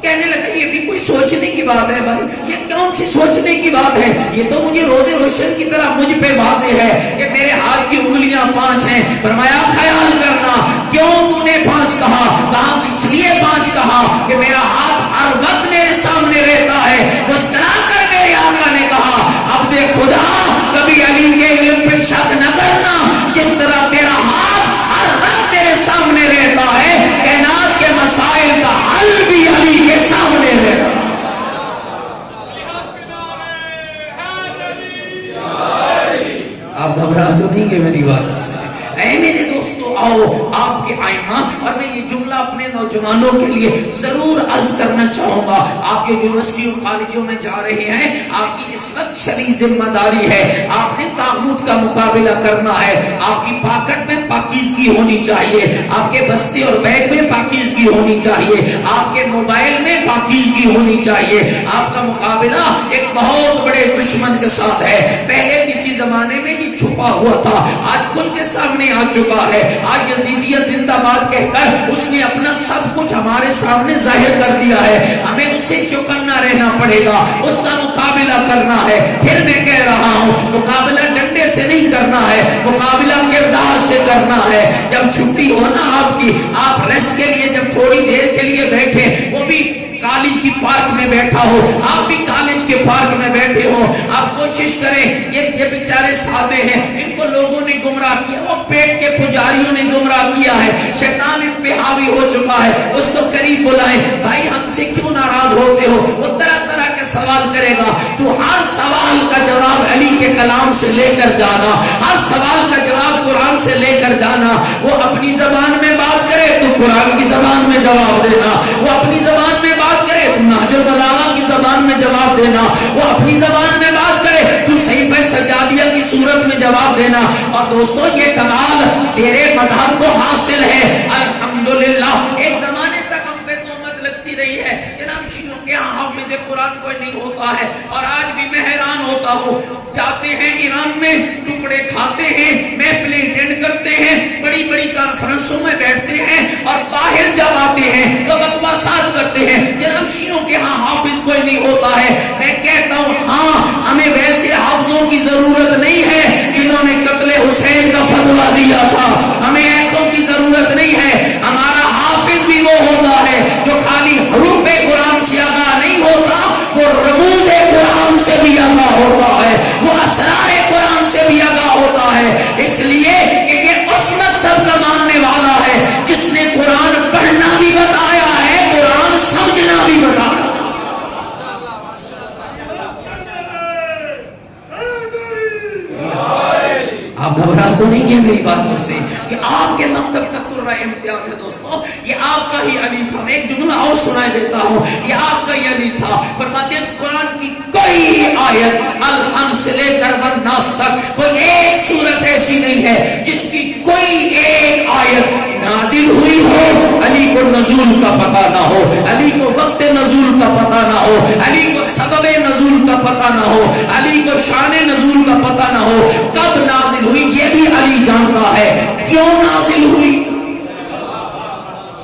[SPEAKER 1] کہنے لگا یہ بھی کوئی سوچنے کی بات ہے بھائی، یہ کون سی سوچنے کی بات ہے؟ یہ تو مجھے روز روشن کی طرح مجھ پہ واضح ہے کہ میرے ہاتھ کی انگلیاں 5 ہیں۔ فرمایا خیال کرنا کیوں تو نے 5 کہا؟ کہا اس لیے 5 کہا کہ میرا ہاتھ ہر وقت میرے سامنے رہتا ہے۔ مسکرا کر میرے آقا نے کہا عبد خدا کبھی علی کے علم پہ شک نہ کرنا، جس طرح تیرا ہاتھ ہر وقت تیرے سامنے رہتا ہے، کائنات کے مسائل کا حل بھی علی کے سامنے رہتا ہے۔ آپ گھبرا تو نہیں گے میری بات سے؟ اے میرے دوستو آؤ، آپ کے آئمہ، اور میں یہ جملہ اپنے نوجوانوں کے لیے ضرور عرض کرنا چاہوں گا۔ آپ کے یونیورسٹیوں کالجوں میں جا رہے ہیں، آپ کی اس وقت شریعت بڑی ذمہ داری ہے. آپ نے طاغوت کا مقابلہ کرنا ہے. آپ کی پاکٹ میں پاکیزگی ہونی چاہیے, آپ کے بستے اور بیگ میں پاکیزگی ہونی چاہیے, آپ کے موبائل میں پاکیزگی ہونی چاہیے. آپ کا مقابلہ ایک بہت بڑے دشمن کے ساتھ ہے. پہلے کسی زمانے میں یہ چھپا ہوا تھا, آج کھل کے سامنے آ چکا ہے. آج یزیدیت زندہ باد کہہ کر اس نے اپنا سب کچھ ہمارے سامنے ظاہر کر دیا ہے. ہمیں اس سے چوکنا رہنا پڑے گا, اس کا مقابلہ کرنا ہے. پھر میں کہہ رہا ہوں, مقابلہ ڈنڈے سے نہیں کرنا ہے, مقابلہ کردار سے کرنا ہے. جب چھٹی ہو نا آپ کی, آپ ریسٹ کے لیے جب تھوڑی دیر کے لیے بیٹھے, وہ بھی کالج کی پارک میں بیٹھا ہو, آپ بھی کالج کے پارک میں بیٹھے ہو, آپ کوشش کریں. یہ بیچارے سادے ہیں, ان کو لوگوں نے گمراہ کیا, وہ پیٹ کے پجاریوں نے گمراہ کیا ہے, شیطان ان پہ حاوی ہو چکا ہے. اس کو قریب بلائیں, بھائی ہم سے کیوں ناراض ہوتے ہو؟ وہ طرح طرح کے سوال کرے گا. تو ہر سوال کا جواب علی کے کلام سے لے کر جانا, ہر سوال کا جواب قرآن سے لے کر جانا. وہ اپنی زبان میں بات کرے تو قرآن کی زبان میں جواب دینا, وہ اپنی زبان میں بات کرے تو نہج البلاغہ کی زبان میں جواب دینا, وہ اپنی زبان میں بات کرے تو صحیفہ سجادیہ کی صورت میں جواب دینا. اور دوستو یہ کمال تیرے مذہب کو حاصل ہے, الحمدللہ. ایک زمانے تک ہم پہ تہمت لگتی رہی ہے, جناب شیعوں کے ہاں حافظ قرآن کوئی نہیں ہوتا ہے, اور آج بھی میں حیران ہوتا ہوں. جاتے ہیں ایران میں, ٹکڑے کھاتے ہیں, محفلیں اٹینڈ کرتے ہیں, بڑی بڑی کانفرنسوں میں بیٹھتے ہیں, اور باہر جب آتے ہیں تو بکواسات کرتے ہیں, جناب شیعوں کے ہاں حافظ کوئی نہیں ہوتا ہے. میں کہتا ہوں ہاں, ہمیں ویسے حافظوں کی ضرورت نہیں ہے جنہوں نے قتل حسین کا فتویٰ دیا تھا, ہمیں ایسوں کی ضرورت نہیں ہے. ہمارا حافظ بھی وہ ہوتا ہے جو خالی حروف قرآن سے آگاہ نہیں ہوتا, وہ رموز قرآن سے بھی آگاہ ہوتا ہے, وہ اسرار قرآن سے بھی آگاہ ہوتا ہے. اس لیے کہ یہ اس مذہب کا ماننے والا ہے جس نے قرآن پڑھنا بھی بتایا ہے, قرآن سمجھنا بھی بتایا. آپ گھبرا تو نہیں گئے میری باتوں سے کہ آپ کے مکتب کا قرہ امتیاز ہے. دوستو یہ آپ کا ہی علی تھا. میں ایک جملہ اور سنائے دیتا ہوں, یہ آپ کا ہی علی تھا. فرماتے ہیں قرآن کی کوئی آیت الحمد سے لے کر والناس تک کوئی ایک سورت ایسی نہیں ہے جس کی کوئی ایک آیت نازل ہوئی ہو علی کو نزول کا پتہ نہ ہو, علی کو وقت نزول کا پتہ نہ ہو, علی کو سبب نزول کا پتہ نہ ہو, علی کو شان نزول کا پتہ نہ ہو. کب نازل ہوئی یہ بھی علی جانتا ہے, کیوں نازل ہوئی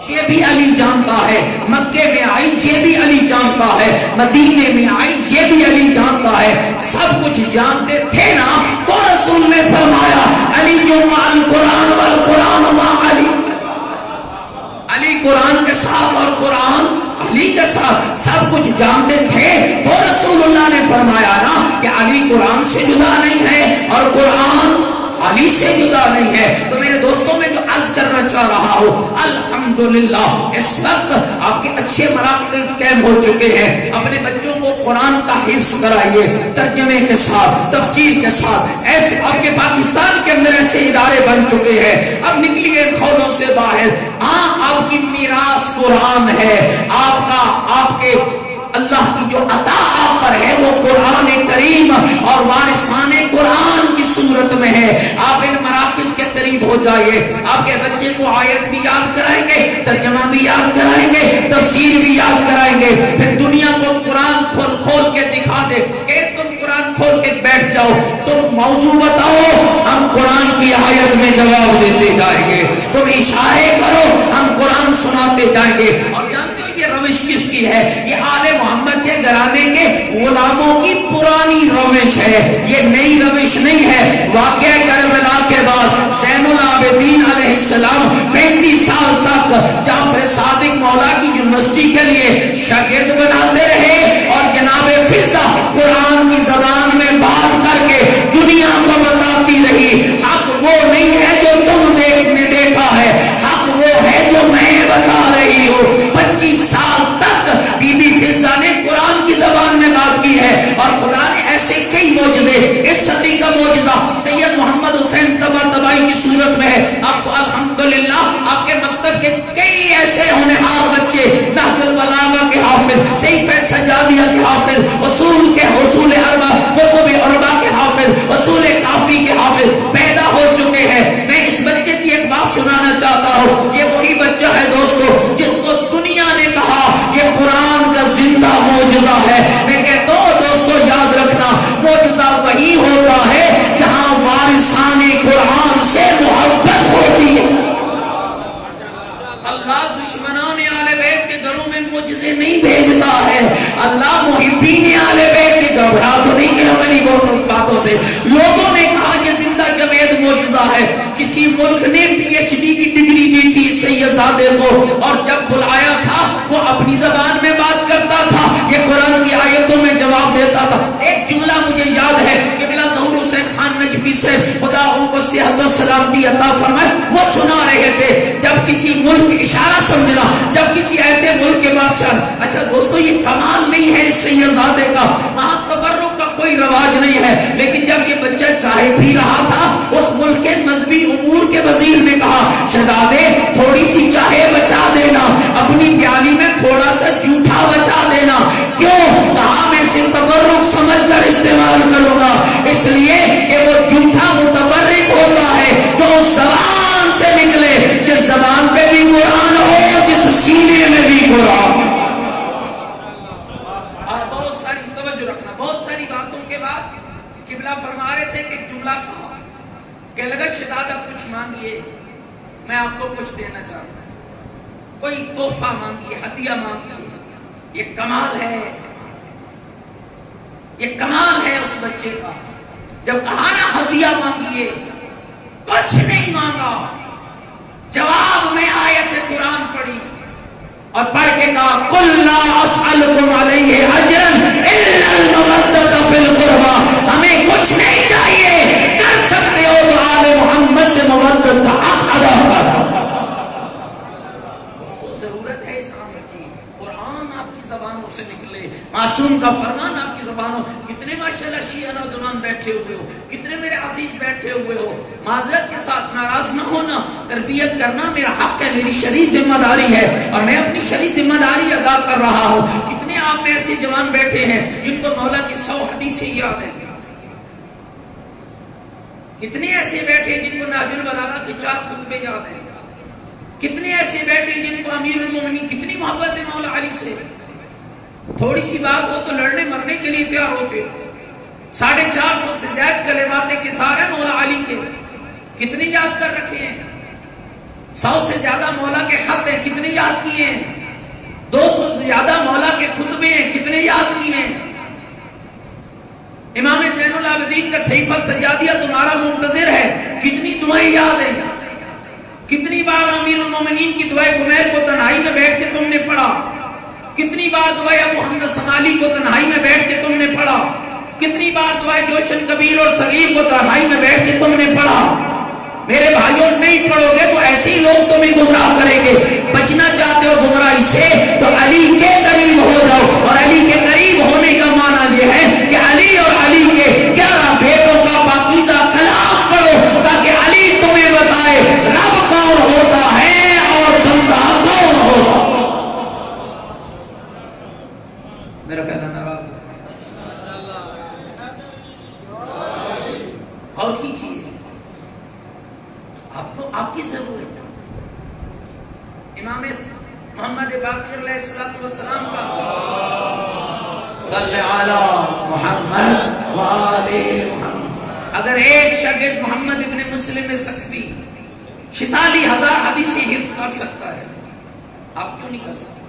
[SPEAKER 1] یہ بھی علی جانتا ہے, مکے میں آئی یہ بھی علی جانتا ہے, مدینے میں آئی یہ بھی علی جانتا ہے. سب کچھ جانتے تھے نا تو رسول نے فرمایا علی جو مع القرآن والقرآن مع علی, علی قرآن کے ساتھ اور قرآن علی کے ساتھ. سب کچھ جانتے تھے تو رسول اللہ نے فرمایا نا کہ علی قرآن سے جدا نہیں ہے اور قرآن علی سے جدا نہیں ہے. تو میرے دوستوں میں جو عرض کرنا چاہ رہا ہوں, الحمدللہ اس وقت آپ کے اچھے مراکز قائم ہو چکے ہیں. اپنے بچوں کو قرآن کا حفظ کرائیے, ترجمے کے ساتھ, تفسیر کے ساتھ. ایسے آپ کے پاکستان کے اندر ایسے ادارے بن چکے ہیں. اب نکلیے کھولوں سے باہر. ہاں آپ کی میراث قرآن ہے, آپ کے اللہ کی جو عطا آپ پر ہے وہ قرآن کریم اور وارثان قرآن کی صورت میں ہے. آپ ان مراکز کے قریب ہو جائیے. آپ کے بچے کو آیت بھی یاد کرائیں گے, ترجمہ بھی یاد کرائیں گے, تفسیر بھی یاد کرائیں گے. پھر دنیا کو قرآن کھول کے دکھا دے کہ تم قرآن کھول کے بیٹھ جاؤ, تم موضوع بتاؤ, ہم قرآن کی آیت میں جواب دیتے جائیں گے. تم اشارے کرو, ہم قرآن سناتے جائیں گے. اور جانتے ہو یہ روش کس کی ہے؟ یہ آل محمد کے گھرانے کے غلاموں کی پرانی روش ہے, یہ نئی روش نہیں ہے. واقعہ کربلا کے بعد زین العابدین علیہ السلام 35 سال تک جعفر صادق مولا کی یونیورسٹی کے لیے شاگرد بناتے رہے, اور جناب فضہ قرآن کی زبان میں بات کر کے دنیا کو بتاتی رہی. حق وہ نہیں ہے جو تم نے دیکھا ہے, حق وہ ہے جو میں بتا رہی ہوں. 25 سال تک بی بی فضہ نے قرآن کی زبان میں بات کی ہے, اور خدا نے ایسے کئی معجزے, اس صدی کا معجزہ سید محمد حسین طباطبائی کی صورت میں ہے. آپ کو الحمدللہ آپ کے مکتب کے کئی ایسے ہونہار بچے نہج البلاغہ کے حافظ, صحیفہ سجادیہ کے حافظ, اصول کے حصول کسی ملک نے PhD کی ڈگری دی تھی سیدزادے کو، اور جب بلایا تھا وہ اپنی زبان میں بات کرتا تھا، یہ قرآن کی آیتوں میں جواب دیتا تھا۔ ایک جملہ مجھے یاد ہے کہ بلا ظہور حسین خان نجفی سے خدا ان کو صحت و سلامتی عطا فرمائے، وہ سنا رہے تھے جب کسی ملک اشارہ سمجھنا، جب کسی ایسے ملک کے بادشاہ، اچھا دوستو یہ کمال نہیں ہے اس سیدزادے کا، وہاں تبرک کا کوئی رواج نہیں ہے، لیکن جب یہ بچہ چائے پی رہا تھا اس ملک کے مذہبی امور کے وزیر نے کہا شہزادے تھوڑی سی چائے بچا دینا، اپنی پیالی میں تھوڑا سا جھوٹا بچا دینا۔ کیوں؟ کہا میں اسے تبرک سمجھ کر استعمال کروں گا، اس لیے کہ وہ جھوٹا متبرک ہوتا ہے جو اس زبان سے نکلے جس زبان پہ بھی قرآن ہو، جس سینے میں بھی قرآن ہو۔ اور بہت ساری توجہ رکھنا، بہت ساری باتوں کے بعد قبلہ فرما رہے تھے کہ جملہ کہا کہ لگا شہزادہ کچھ مانگیے، میں آپ کو کچھ دینا چاہتا ہوں، کوئی تحفہ مانگیے، ہدیہ مانگیے۔ یہ کمال ہے، یہ کمال ہے اس بچے کا۔ جب کہا نا ہدیہ مانگیے، کچھ نہیں مانگا، جواب میں آیت قرآن پڑھی اور پڑھ کے کہا قُلْ لَا أَسْأَلُكُمْ عَلَيْهِ أَجْرًا إِلَّا الْمَوَدَّةَ فِي الْقُرْبَى، ہمیں کچھ نہیں چاہیے، کر سکتے ہو تو آل محمد سے مودت کا حق ادا کر۔ ضرورت ہے اس عمل کی، قرآن آپ کی زبانوں سے نکلے، معصوم کا فرمان آپ کی زبانوں۔ کتنے ماشاءاللہ شیعہ نوجوان بیٹھے ہوئے ہو، کتنے میرے عزیز بیٹھے ہوئے ہو، معذرت کے ساتھ ناراض نہ ہونا، تربیت کرنا میرا حق ہے، میری شرعی ذمہ داری ہے اور میں اپنی شرعی ذمہ داری ادا کر رہا ہوں۔ کتنے آپ میں ایسے جوان بیٹھے ہیں جن کو مولا کی 100 حدیثیں یاد ہیں، کتنے ایسے بیٹھے جن کو نہج البلاغہ کے 4 خطبے یاد ہیں، کتنے ایسے بیٹھے جن کو امیر المومنین، کتنی محبت ہے مولا علی سے، تھوڑی سی بات ہو تو لڑنے مرنے کے لیے تیار ہوتے۔ 450 سے زیادہ کلمات کے سارے مولا علی کے کتنے یاد کر رکھے ہیں، 100 سے زیادہ مولا کے خط ہیں کتنے یاد کیے ہیں، 200 سے زیادہ مولا کے خطبے ہیں کتنے یاد کیے ہیں، امام زین العابدین کا صحیفہ سجادیہ تمہارا منتظر ہے، کتنی دعائیں یاد ہیں، کتنی بار امیر المومنین کی دعائیں کمیل کو تنہائی میں بیٹھ کے تم نے پڑھا، کتنی بار دعائیں ابو حمزہ سمالی کو تنہائی میں بیٹھ کے تم نے پڑھا، کتنی بار دعائیں جوشن کبیر اور صغیر کو تنہائی میں بیٹھ کے تم نے پڑھا۔ میرے بھائیوں نہیں پڑھو گے تو ایسے ہی لوگ تمہیں گمراہ کریں گے۔ بچنا چاہتے ہو گمراہی سے تو علی کے قریب ہو جاؤ، اور علی کے قریب ہونے کا معنی یہ ہے کہ علی اور علی کے 11 بیٹوں کا پاکیزہ کلام پڑھو تاکہ علی تمہیں بتائے رب کون ہوتا ہے اور بندہ کون ہوتا ہے۔ میرا خیال ہے ناراض اور کی چیز آپ کو آپ کی ضرورت ہے۔ امام محمد باقر علیہ السلام کا صلی علی محمد وآل محمد، اگر ایک شاگرد محمد ابن مسلم سقفی 46,000 حدیثیں حفظ کر سکتا ہے، آپ کیوں نہیں کر سکتے؟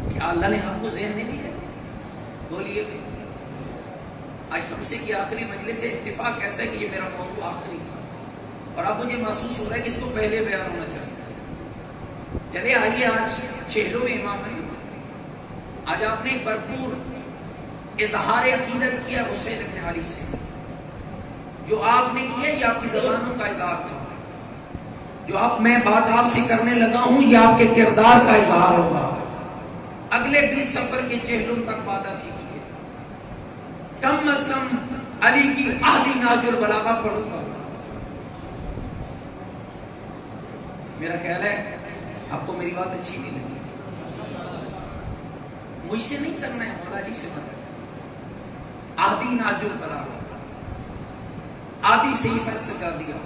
[SPEAKER 1] کیا اللہ نے آپ کو ذہن نہیں دیا؟ بولیے بھی۔ آج خمسے کی آخری مجلس سے اتفاق ایسا ہے کہ یہ میرا موضوع آخری تھا، اور اب مجھے محسوس ہو رہا ہے کہ اس کو پہلے بیان ہونا چاہیے۔ چلے آئیے، آج چہلوں میں امام علی، آج آپ نے بھرپور اظہار عقیدت کیا حسین ابن علی سے، جو آپ نے کیا یہ آپ کی زبانوں کا اظہار تھا، جو آپ میں بات آپ سے کرنے لگا ہوں یہ آپ کے کردار کا اظہار ہوگا۔ اگلے 20 سفر کے چہلوں تک وعدہ کیجیے، کم از کم علی کی آدھی نہج البلاغہ پڑھوں گا۔ میرا خیال ہے آپ کو میری بات اچھی نہیں لگی، مجھ سے نہیں کرنا ہے، مولا علی سے مدد۔ آدھی نہج البلاغہ، آدھی صحیفہ سجادیہ،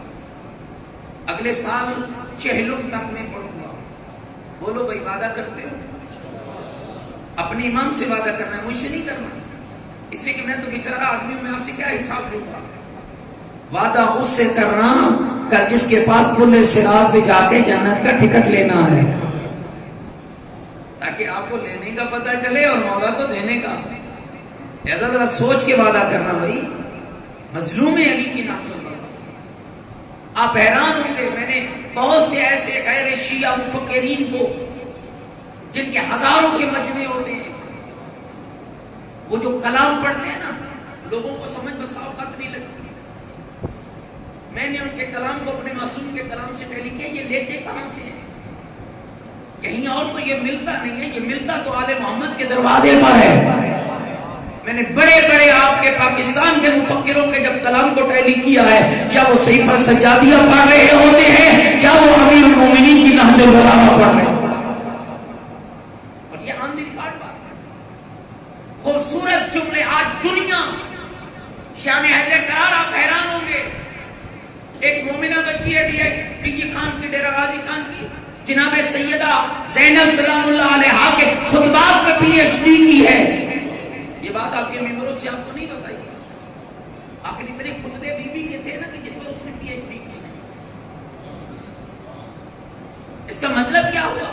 [SPEAKER 1] اگلے سال چہلوں تک میں پڑھوں گا۔ بولو بھائی وعدہ کرتے ہو؟ اپنے امام سے وعدہ کرنا ہے، مجھ سے نہیں کرنا، اس لیے کہ میں تو بیچارہ آدمی ہوں، میں آپ سے کیا حساب لوں گا؟ وعدہ اس سے کرنا کہ جس کے پاس پل صراط پہ جا کے جنت کا ٹکٹ لینا ہے، تاکہ آپ کو لینے کا پتہ چلے اور مولا تو دینے کا۔ ذرا سوچ کے وعدہ کرنا بھائی، مظلوم علی کی نام آپ حیران ہوں گے، میں نے بہت سے ایسے غیر شیعہ مفکرین کو جن کے ہزاروں کے مجمع ہوتے ہیں، وہ جو کلام پڑھتے ہیں نا، لوگوں کو سمجھ بس اوقات نہیں لگتی. میں نے ان کے کلام کو اپنے معصوم کے کلام سے پہلے کیا، یہ لیتے کہاں سے ہیں؟ کہیں اور تو یہ ملتا نہیں ہے، یہ ملتا تو آل محمد کے دروازے پر ہے. میں نے بڑے بڑے آپ کے پاکستان کے مفکروں کے جب کلام کو ٹیلی کیا ہے، یا وہ صحیفہ سجادیہ پڑھ رہے ہوتے ہیں یا وہ امیر المومنین کی نہج البلاغہ پڑھ رہے ہوتے ہیں. اور یہ عام دن کاٹ بات ہے. خوبصورت جملے آج دنیا شام حیدر قرار. آپ حیران ہوں گے، ایک مومنہ بچی ہے ڈی جی خان کی، ڈیرہ غازی خان کی، جناب سیدہ زینب سلام اللہ علیہا کے خطبات میں پی ایچ ڈی کی ہے. یہ بات آپ کے ممبروں سے آپ کو نہیں بتائی. آخر اتنے خطبے بی بی کے تھے نا کہ جس پر اس نے پی ایچ ڈی کی. اس کا مطلب کیا ہوا؟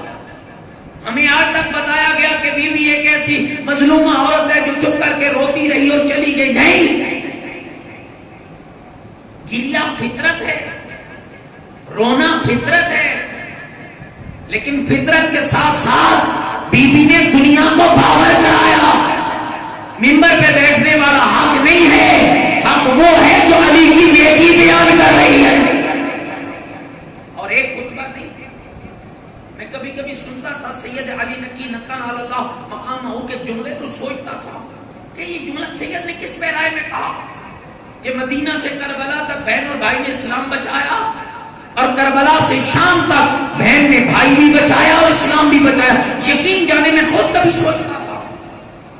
[SPEAKER 1] ہمیں آج تک بتایا گیا کہ بی بی ایک ایسی مظلومہ عورت ہے جو چپ کر کے روتی رہی اور چلی گئی. نہیں، گریا فطرت ہے، رونا فطرت ہے، لیکن فطرت کے ساتھ ساتھ بی بی نے دنیا کو باور کرایا. ممبر پہ بیٹھنے والا حق نہیں ہے، حق وہ ہے جو علی کی بیٹی بیان کر رہی ہے. اور ایک خطبہ نہیں، میں کبھی کبھی سنتا تھا سید علی نقی نقان اللہ مقامہ کے جملے تو سوچتا تھا کہ یہ جملہ سید نے کس پیرائے میں کہا. کہ مدینہ سے کربلا تک بہن اور بھائی نے اسلام بچایا، اور کربلا سے شام تک بہن نے بھائی بھی بچایا اور اسلام بھی بچایا. یقین جانے میں خود کبھی سوچتا تھا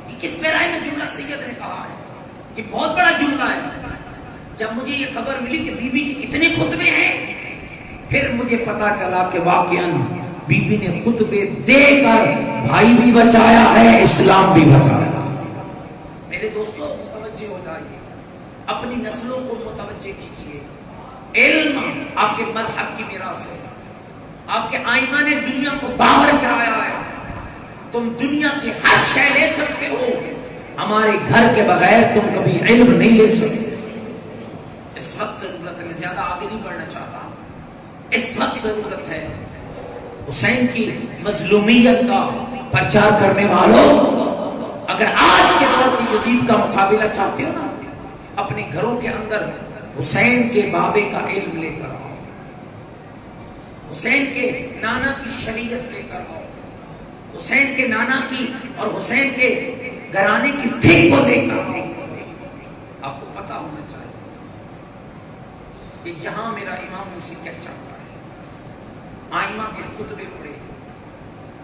[SPEAKER 1] کہ کس پیرائے میں جملہ سید نے کہا ہے. یہ بہت بڑا جملہ ہے. جب مجھے یہ خبر ملی کہ بی بی کے اتنے خطبے ہیں، پھر مجھے پتا چلا کہ واقعاً بی بی نے خطبے دے کر بھائی بھی بچایا ہے، اسلام بھی بچایا. میرے دوستوں متوجہ ہو جائیے، اپنی نسلوں کو متوجہ کیجیے. علم آپ کے مذہب کی میراث ہے. آپ کے آئمہ نے دنیا کو باور کرایا ہے. تم دنیا کی ہر شے لے سکتے ہو، ہمارے گھر کے بغیر تم کبھی علم نہیں لے سکتے. اس وقت ضرورت ہے، میں زیادہ آگے نہیں بڑھنا چاہتا، اس وقت ضرورت ہے حسین کی مظلومیت کا پرچار کرنے والوں. اگر آج کے دور کی جدید کا مقابلہ چاہتے ہو نا، اپنے گھروں کے اندر حسین کے بابے کا علم لے کر آؤ، حسین کے نانا کی شریعت لے کر آؤ، حسین کے نانا کی اور حسین کے گھرانے کی فکر کو لے کر آؤ. آپ کو پتا ہونا چاہیے کہ جہاں میرا امام مجھ سے کیا چاہتا ہے، آئمہ کے خطبے پڑھے.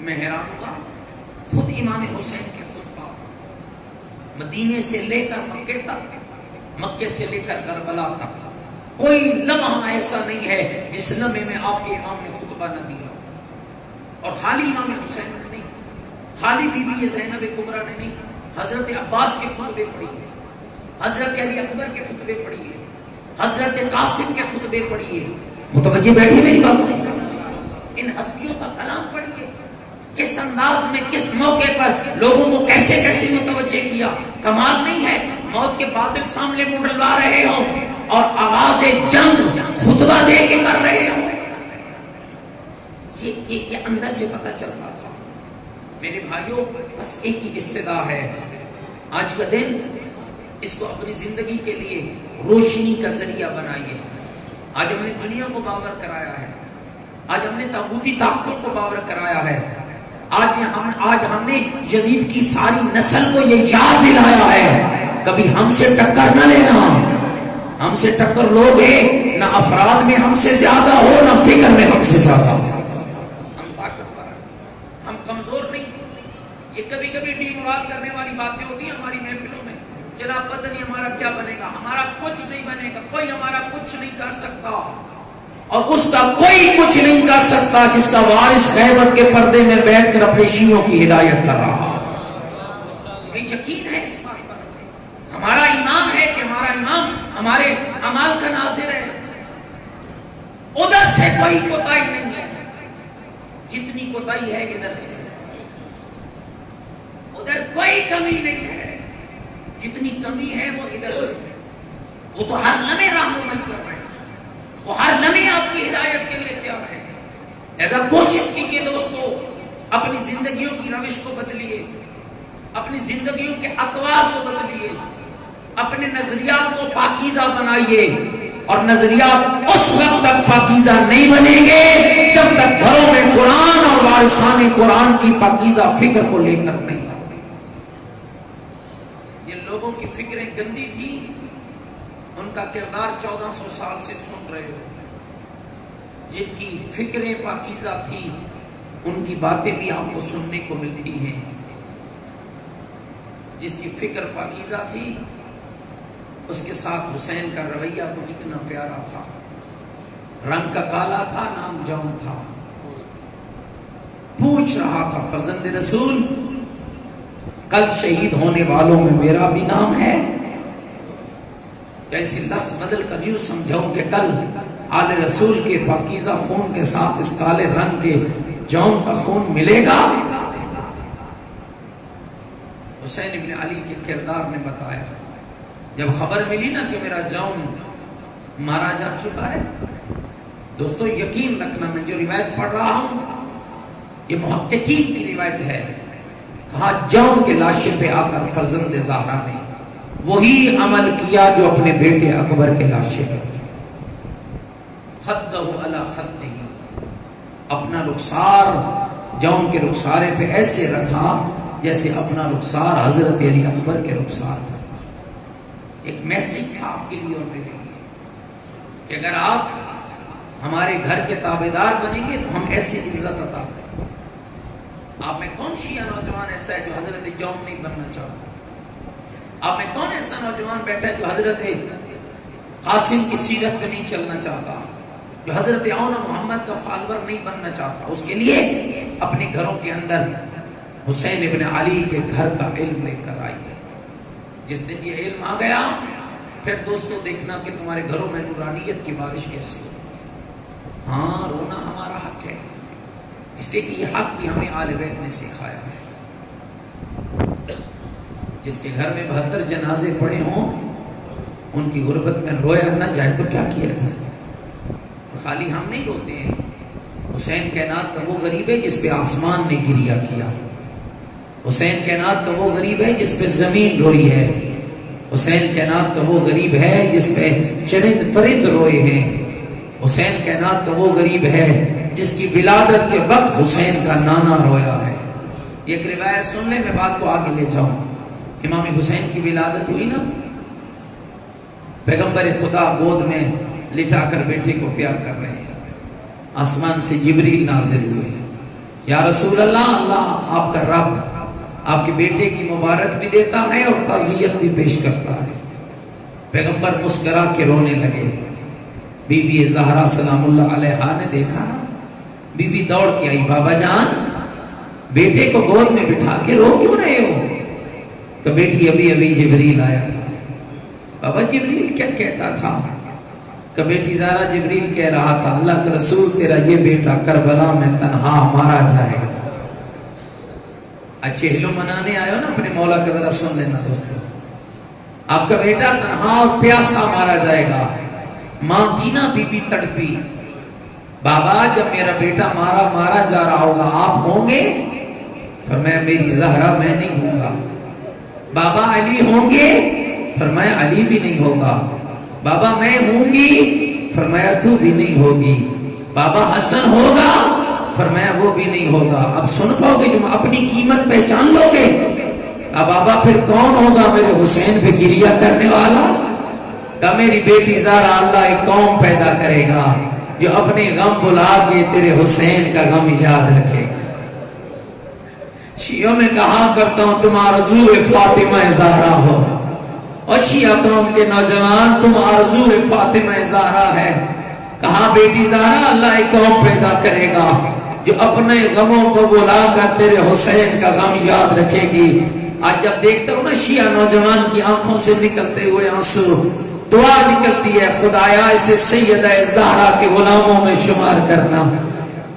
[SPEAKER 1] میں حیران ہوا، خود امام حسین کے خطبہ مدینے سے لے کر مکے تک، مکے سے لے کر کربلا تک، کوئی لمحہ ایسا نہیں ہے جس لمحے میں آپ کے امام نے خطبہ نہ دیا. اور خالی امام حسین نے نہیں، خالی بی بی زینب کبریٰ نے نہیں، حضرت عباس کے خطبے پڑھیے، حضرت علی اکبر کے خطبے پڑھیے، حضرت قاسم کے خطبے پڑھیے. متوجہ بیٹھیے میری بات. ان ہستیوں کا کلام پڑھیے، کس انداز میں کس موقع پر لوگوں کو کیسے کیسے متوجہ کیا. کمال نہیں ہے موت کے بادل سامنے منڈلوا رہے ہو اور آغاز جنگ خطبہ دے کے کر رہے ہو. یہ اندر سے پتہ چلتا تھا. میرے بھائیوں، بس ایک ہی استدعا ہے آج کا دن، اس کو اپنی زندگی کے لیے روشنی کا ذریعہ بنائیے. آج ہم نے دنیا کو باور کرایا ہے، آج ہم نے طاغوتی طاقتوں کو باور کرایا ہے، آج ہم نے یزید کی ساری نسل کو یہ یاد دلایا ہے کبھی ہم سے ٹکر نہ لینا. ہم سے ٹکر لوگے نہ افراد میں ہم سے زیادہ ہو، نہ فکر میں ہم سے زیادہ ہو. ہم طاقتور ہیں، ہم کمزور نہیں. یہ کبھی کبھی ڈیمورال کرنے والی باتیں ہوتی ہیں ہماری محفلوں میں، جناب پتہ نہیں ہمارا کیا بنے گا. ہمارا کچھ نہیں بنے گا، کوئی ہمارا کچھ نہیں کر سکتا، اور اس کا کوئی کچھ نہیں کر سکتا جس کا وارث غیبت کے پردے میں بیٹھ کر اپنے شیعوں کی ہدایت کر رہا. یقین ہے اس بات پر. ہمارا امام ہے کہ ہمارا امام ہمارے اعمال کا ناظر ہے. ادھر سے کوئی کوتاہی نہیں ہے، جتنی کوتاہی ہے ادھر سے. ادھر کوئی کمی نہیں ہے، جتنی کمی ہے وہ ادھر سے. وہ تو ہر لمحے رہنمائی کر رہے ہیں، وہ ہر لمحے آپ کی ہدایت کے لیے تیار ہے. لہذا کوشش کیجیے دوستو، اپنی زندگیوں کی روش کو بدلیے، اپنی زندگیوں کے اطوار کو بدلیے، اپنے نظریات کو پاکیزہ بنائیے. اور نظریات اس وقت تک پاکیزہ نہیں بنیں گے جب تک گھروں میں قرآن اور وارثان قرآن کی پاکیزہ فکر کو لے کر نہیں آتے. جن لوگوں کی فکریں گندی تھی ان کا کردار 1400 سال سے سن رہے ہو. جن کی فکریں پاکیزہ تھی ان کی باتیں بھی آپ کو سننے کو ملتی ہیں. جس کی فکر پاکیزہ تھی اس کے ساتھ حسین کا رویہ تو اتنا پیارا تھا. رنگ کا کالا تھا، نام جون تھا. پوچھ رہا تھا فرزند رسول کل شہید ہونے والوں میں میرا بھی نام ہے؟ ایسی لفظ بدل کر یوں سمجھاؤں کہ کل آل رسول کے پاکیزہ خون کے ساتھ اس کالے رنگ کے جون کا خون ملے گا؟ حسین ابن علی کے کردار نے بتایا. جب خبر ملی نا کہ میرا جون مارا جا چکا ہے، دوستو یقین رکھنا میں جو روایت پڑھ رہا ہوں یہ محققین کی روایت ہے. کہا جون کے لاشے پہ آ کر فرزند زہرا نے وہی عمل کیا جو اپنے بیٹے اکبر کے لاشے پہ. خدہ علی خدہ، اپنا رخسار جون کے رخسارے پہ ایسے رکھا جیسے اپنا رخسار حضرت علی اکبر کے رخسار. ایک میسج تھا آپ کے لیے اور میرے لیے کہ اگر آپ ہمارے گھر کے تابعدار بنیں گے تو ہم ایسی عزت عطا کریں. آپ میں کون شیعہ نوجوان ایسا ہے جو حضرت جون نہیں بننا چاہتا؟ آپ میں کون ایسا نوجوان بیٹھا ہے جو حضرت قاسم کی سیرت پہ نہیں چلنا چاہتا، جو حضرت عون محمد کا فالور نہیں بننا چاہتا؟ اس کے لیے اپنے گھروں کے اندر حسین ابن علی کے گھر کا علم لے کر آئیے. جس دن یہ علم آ گیا پھر دوستو دیکھنا کہ تمہارے گھروں میں نورانیت کی بارش کیسی ہو. ہاں رونا ہمارا حق ہے، اس لیے کہ یہ حق بھی ہمیں آل بیت نے سکھایا ہے. جس کے گھر میں 72 جنازے پڑے ہوں ان کی غربت میں رویا نہ جائے تو کیا کیا جائے؟ اور خالی ہم نہیں روتے ہیں. حسین کائنات کا وہ غریب ہے جس پہ آسمان نے گریا کیا. حسین کائنات کا وہ غریب ہے جس پہ زمین روئی ہے. حسین کائنات کا وہ غریب ہے جس پہ چرند پرند روئے ہیں. حسین کائنات کا وہ غریب ہے جس کی ولادت کے وقت حسین کا نانا رویا ہے. ایک روایت سن لیں، میں بات کو آگے لے جاؤں. امام حسین کی ولادت ہوئی نا، پیغمبر خدا گود میں لٹا کر بیٹے کو پیار کر رہے ہیں. آسمان سے جبریل نازل ہوئے. یا رسول اللہ، اللہ آپ کا رب آپ کے بیٹے کی مبارک بھی دیتا ہے اور تعزیت بھی پیش کرتا ہے. پیغمبر مسکرا کے رونے لگے. بی بی زہرا سلام اللہ علیہا نے دیکھا نا، بی بی دوڑ کے آئی. بابا جان بیٹے کو گود میں بٹھا کے رو کیوں رہے ہو؟ کہ بیٹی ابھی ابھی جبریل آیا تھا. بابا جبریل کیا کہتا تھا؟ کہ بیٹی زہرا جبریل کہہ رہا تھا اللہ کا رسول تیرا یہ بیٹا کربلا میں تنہا مارا جائے گا. اچھے ہلو منانے آئے ہو نا اپنے مولا کا ذرا سن لینا دوستو. آپ کا بیٹا تنہا اور پیاسا مارا جائے گا. ماں کی نا بی بی تڑپی. بابا جب میرا بیٹا مارا جا رہا ہوگا آپ ہوں گے؟ فرمایا میری زہرا میں نہیں ہوں گا. بابا علی ہوں گے؟ فرمایا علی بھی نہیں ہوگا. بابا میں ہوں گی؟ فرمایا تو بھی نہیں ہوگی. بابا حسن ہوگا؟ فرمایا وہ بھی نہیں ہوگا. اب سن پاؤ گے جو اپنی قیمت پہچان لو گے. اب بابا پھر کون ہوگا میرے حسین پہ گریہ کرنے والا؟ کہ میری بیٹی زہرا اللہ ایک قوم پیدا کرے گا جو اپنے غم بلا کے تیرے حسین کا غم یاد رکھے گا. شیعوں میں کہا کرتا ہوں تم آرزو فاطمہ زہرا ہو، اور شیعہ قوم کے نوجوان تم آرزو فاطمہ زہرا ہے. کہا بیٹی زہرا اللہ ایک قوم پیدا کرے گا جو اپنے غموں کو بلا کر تیرے حسین کا غم یاد رکھے گی. آج جب دیکھتا ہوں نا شیعہ نوجوان کی آنکھوں سے نکلتے ہوئے آنسو، دعا نکلتی ہے خدایا اسے سیدہ زہرا کے غلاموں میں شمار کرنا،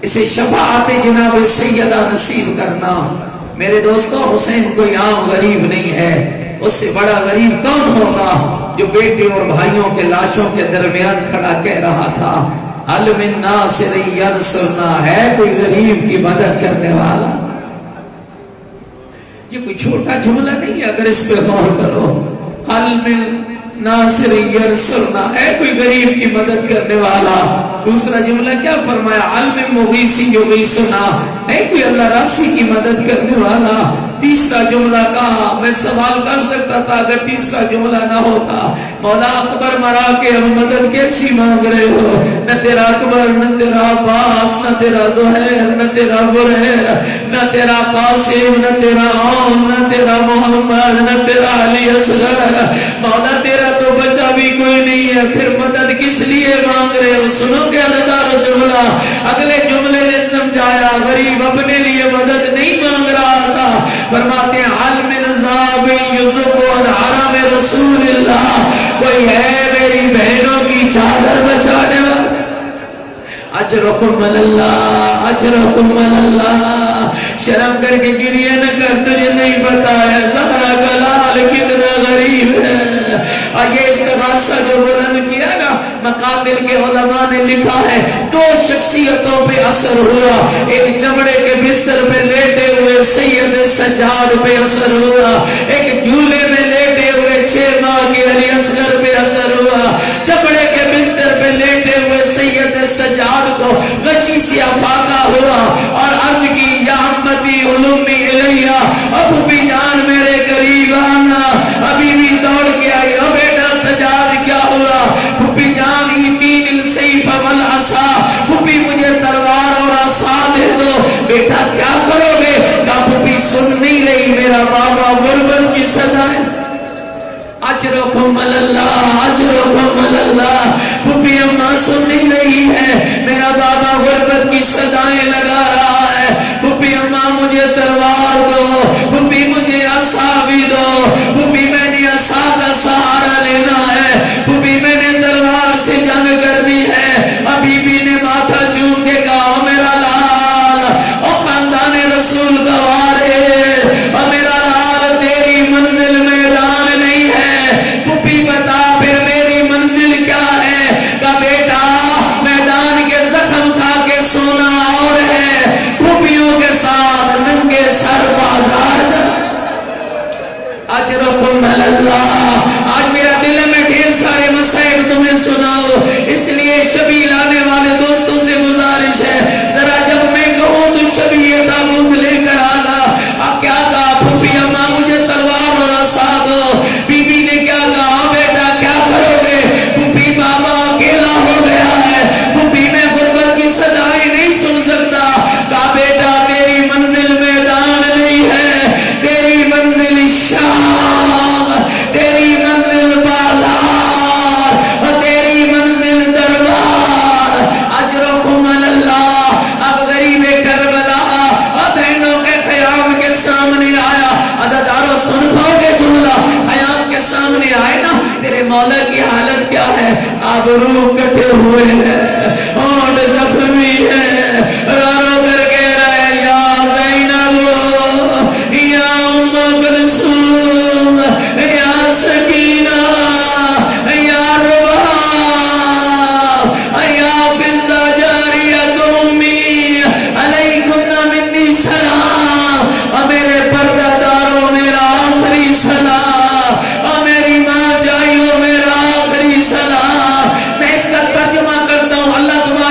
[SPEAKER 1] اسے شفاعت جناب سیدہ نصیب کرنا. میرے دوستو حسین کوئی عام غریب نہیں ہے، اس سے بڑا غریب کون ہوگا جو بیٹے اور بھائیوں کے لاشوں کے درمیان کھڑا کہہ رہا تھا حل من ناصر ینصرنا، ہے کوئی غریب کی مدد کرنے والا؟ یہ کوئی چھوٹا جملہ نہیں ہے، اگر اس پہ غور کرو، حل من ناصر ینصرنا، ہے کوئی غریب کی مدد کرنے والا؟ دوسرا جملہ کیا فرمایا؟ حل من مغیث یغیثنا، ہے کوئی اللہ راسی کی مدد کرنے والا؟ تیسرا جملہ کہا، میں سوال کر سکتا تھا اگر تیسرا جملہ نہ ہوتا، مولا اکبر مرا کے ہم مدد کیسی مانگ رہے ہو؟ نہ تیرا اکبر، نہ تیرا عباس، نہ تیرا زہیر، نہ تیرا برہیر، نہ تیرا قاسم، نہ تیرا عون، نہ تیرا محمد، نہ تیرا علی اصغر، مولا تیرا تو بچہ بھی کوئی نہیں ہے، پھر مدد کس لیے مانگ رہے ہو؟ سنو کہ ہزاروں جملہ، اگلے جملے نے سمجھایا غریب اپنے لیے مدد نہیں مانگ رہا تھا، فرماتے ہیں حل من ذاب یوسف اور حرم رسول اللہ، کوئی ہے میری بہنوں کی چادر بچانے والا؟ اجرکم اللہ، اجرکم اللہ، شرم کر کے گریہ نہ کر، تجھے نہیں پتا ہے زہرا کا لال کتنا غریب ہے۔ اور یہ استغاثہ جو بلند کیا نا، مقاتل کے علماء نے لکھا ہے دو شخصیتوں پہ اثر ہوا، ایک چمڑے کے بستر پہ لیٹے ہوئے سید سجاد پہ اثر ہوا، ایک جھولے میں لیٹے ہوئے 6 ماہ کے علی اصغر پہ اثر ہوا۔ چمڑے کے بستر پہ لیٹے ہوئے سید سجاد کو غچی سے افاقہ ہوا اور عرض کی یا امتی علومی الیہ، ابو بھی جان میرے قریب آنا، ابھی بھی دوڑ کے آئی، او بیٹا سجاد کیا ہوا؟ پھوپھی جان ایتین السیف والعصا، پھوپھی مجھے تلوار اور عصا دے دو۔ بیٹا کیا کرو گے؟ کہا پھوپھی سن نہیں رہی، میرا بابا غربت کی سزا ہے۔ اجرکم اللہ، اجرکم اللہ، پھوپھی اماں سن نہیں رہی ہے، میرا بابا غربت کی سزائیں لگا رہا ہے۔ پھوپھی اماں مجھے تلوار دو، پھوپھی مجھے عصا بھی دو، پھوپھی میں نے عصا کا سہارا لینا ہے، پھوپھی میں نے تلوار سے جنگ کرنی ہے۔ ابھی بھی نے ماتھا چوم کے کہا میرا لال، او خاندان رسول گوار ہے، اور میرا لال تیری منزل میدان نہیں ہے، پھوپھی بتا پھر میری منزل کیا ہے؟ کہا بیٹا میدان کے زخم کھا کے سونا اور ہے، پھوپھیوں کے ساتھ ننگے سر بازار جا۔ اجرکم اللہ، آج میرا دل میں ڈھیر سارے مسائب تمہیں سناؤ، اس لیے شبی لانے والے دوستوں سے گزارش ہے ذرا جب میں کہوں تو شبی یہ تابوت لے کر آنا۔ اب کیا کہا؟ پھوپھی اماں مجھے تلوار اور عصا دو۔ بی بی نے کیا کہا؟ بیٹا کیا کرو گے؟ پھوپھی بابا اکیلا ہو گیا ہے، پھوپھی میں غربت کی سزائیں نہیں سن سکتا۔ کہا بیٹا تیری منزل میدان نہیں ہے، تیری منزل شام، تیری منزل بازار، اور تیری منزل دربار۔ اجرکم اللہ۔ اب غریب کربلا اور بہنوں کے خیام کے سامنے آیا، عزادارو سن پاؤ گے جملہ؟ خیام کے سامنے آئے نا، تیرے مولا کی حالت کیا ہے؟ آبرو کٹے ہوئے ہیں، ہونٹ زخمی ہے، رو رو کر کے رہے یا زینب، یا ام کلثوم، یا سکینہ، یا رباب، یا فضہ جاریہ امی، علیکم منی سلام، اور میرے پردہ داروں میرا آخری سلام، اور میری ماں جائیوں میرا آخری سلام۔ میں اس کا ترجمہ کرتا ہوں، اللہ تمہارے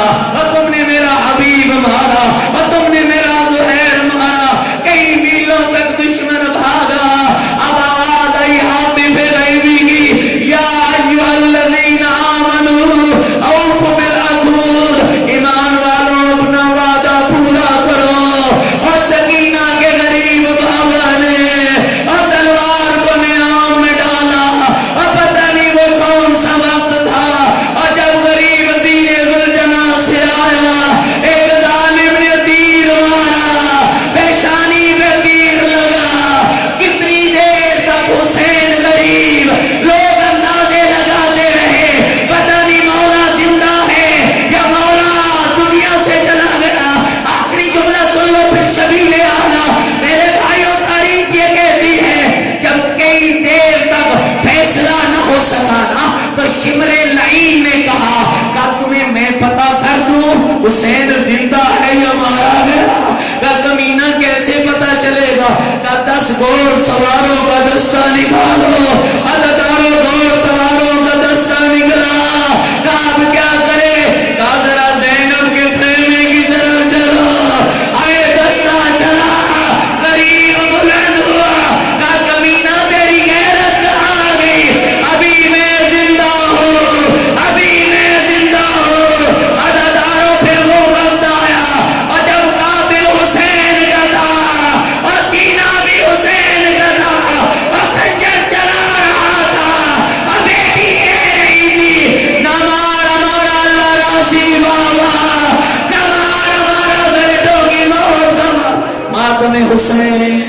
[SPEAKER 1] مارا اور تم نے میرا حبیب مارا اور تم نے میرا زہیر مارا. کئی میلوں تک دشمن بھاگا. اب آواز آئی عاطف غیبی کی, یا ایھا الذین آمنوا اوفوا بالعقود, ایمان والوں اپنا وعدہ پورا کرو. اور سکینہ کے غریب بابا نے اور تلوار کو نیام میں ڈالا اور پتہ نہیں وہ کون سا وقت تھا. اور جب غریب زیر ذوالجناح سے آیا, ایک ظالم نے تیر مارا, پیشانی پہ تیر لگا. کتنی دیر تک حسین غریب لوگ اندازے لگاتے رہے, پتہ نہیں مولا زندہ ہے یا مولا دنیا سے چلا گیا. آخری جملہ سن لو پھر شبیل اعلیٰ. میرے بھائیوں, تاریخ یہ کہتی ہے جب کئی دیر تک فیصلہ نہ ہو سکا نا, تو شمر لعین نے کہا کہ تمہیں میں پتہ کر دوں حسین زندہ ہے یا مارا گیا. کہ کمینہ کیسے پتہ چلے گا؟ کہ 10 گھوڑ سواروں کا دستہ نکالو. ہزاروں گھوڑ سواروں کا دستہ نکلا. کہ اب کیا کرے؟ کہ ذرا زینب کے خیمے کی طرف چلو. آئے دستہ چلا, غریب بلند ہوا. کہ کمینہ تیری غیرت کہاں آ گئی؟ ابھی میں زندہ ہوں, ابھی میں زندہ ہوں. ہزاروں پھر وہ وقت آیا اور جب قاتل حسین کا تھا اور سینہ بھی حسین کا تھا اور خنجر چلا رہا تھا, اور بیٹی کہہ رہی تھی نہ مار ہمارا اللہ راسی بابا, نہ مار ہمارا بیٹوں کی موت کا ماتم حسین.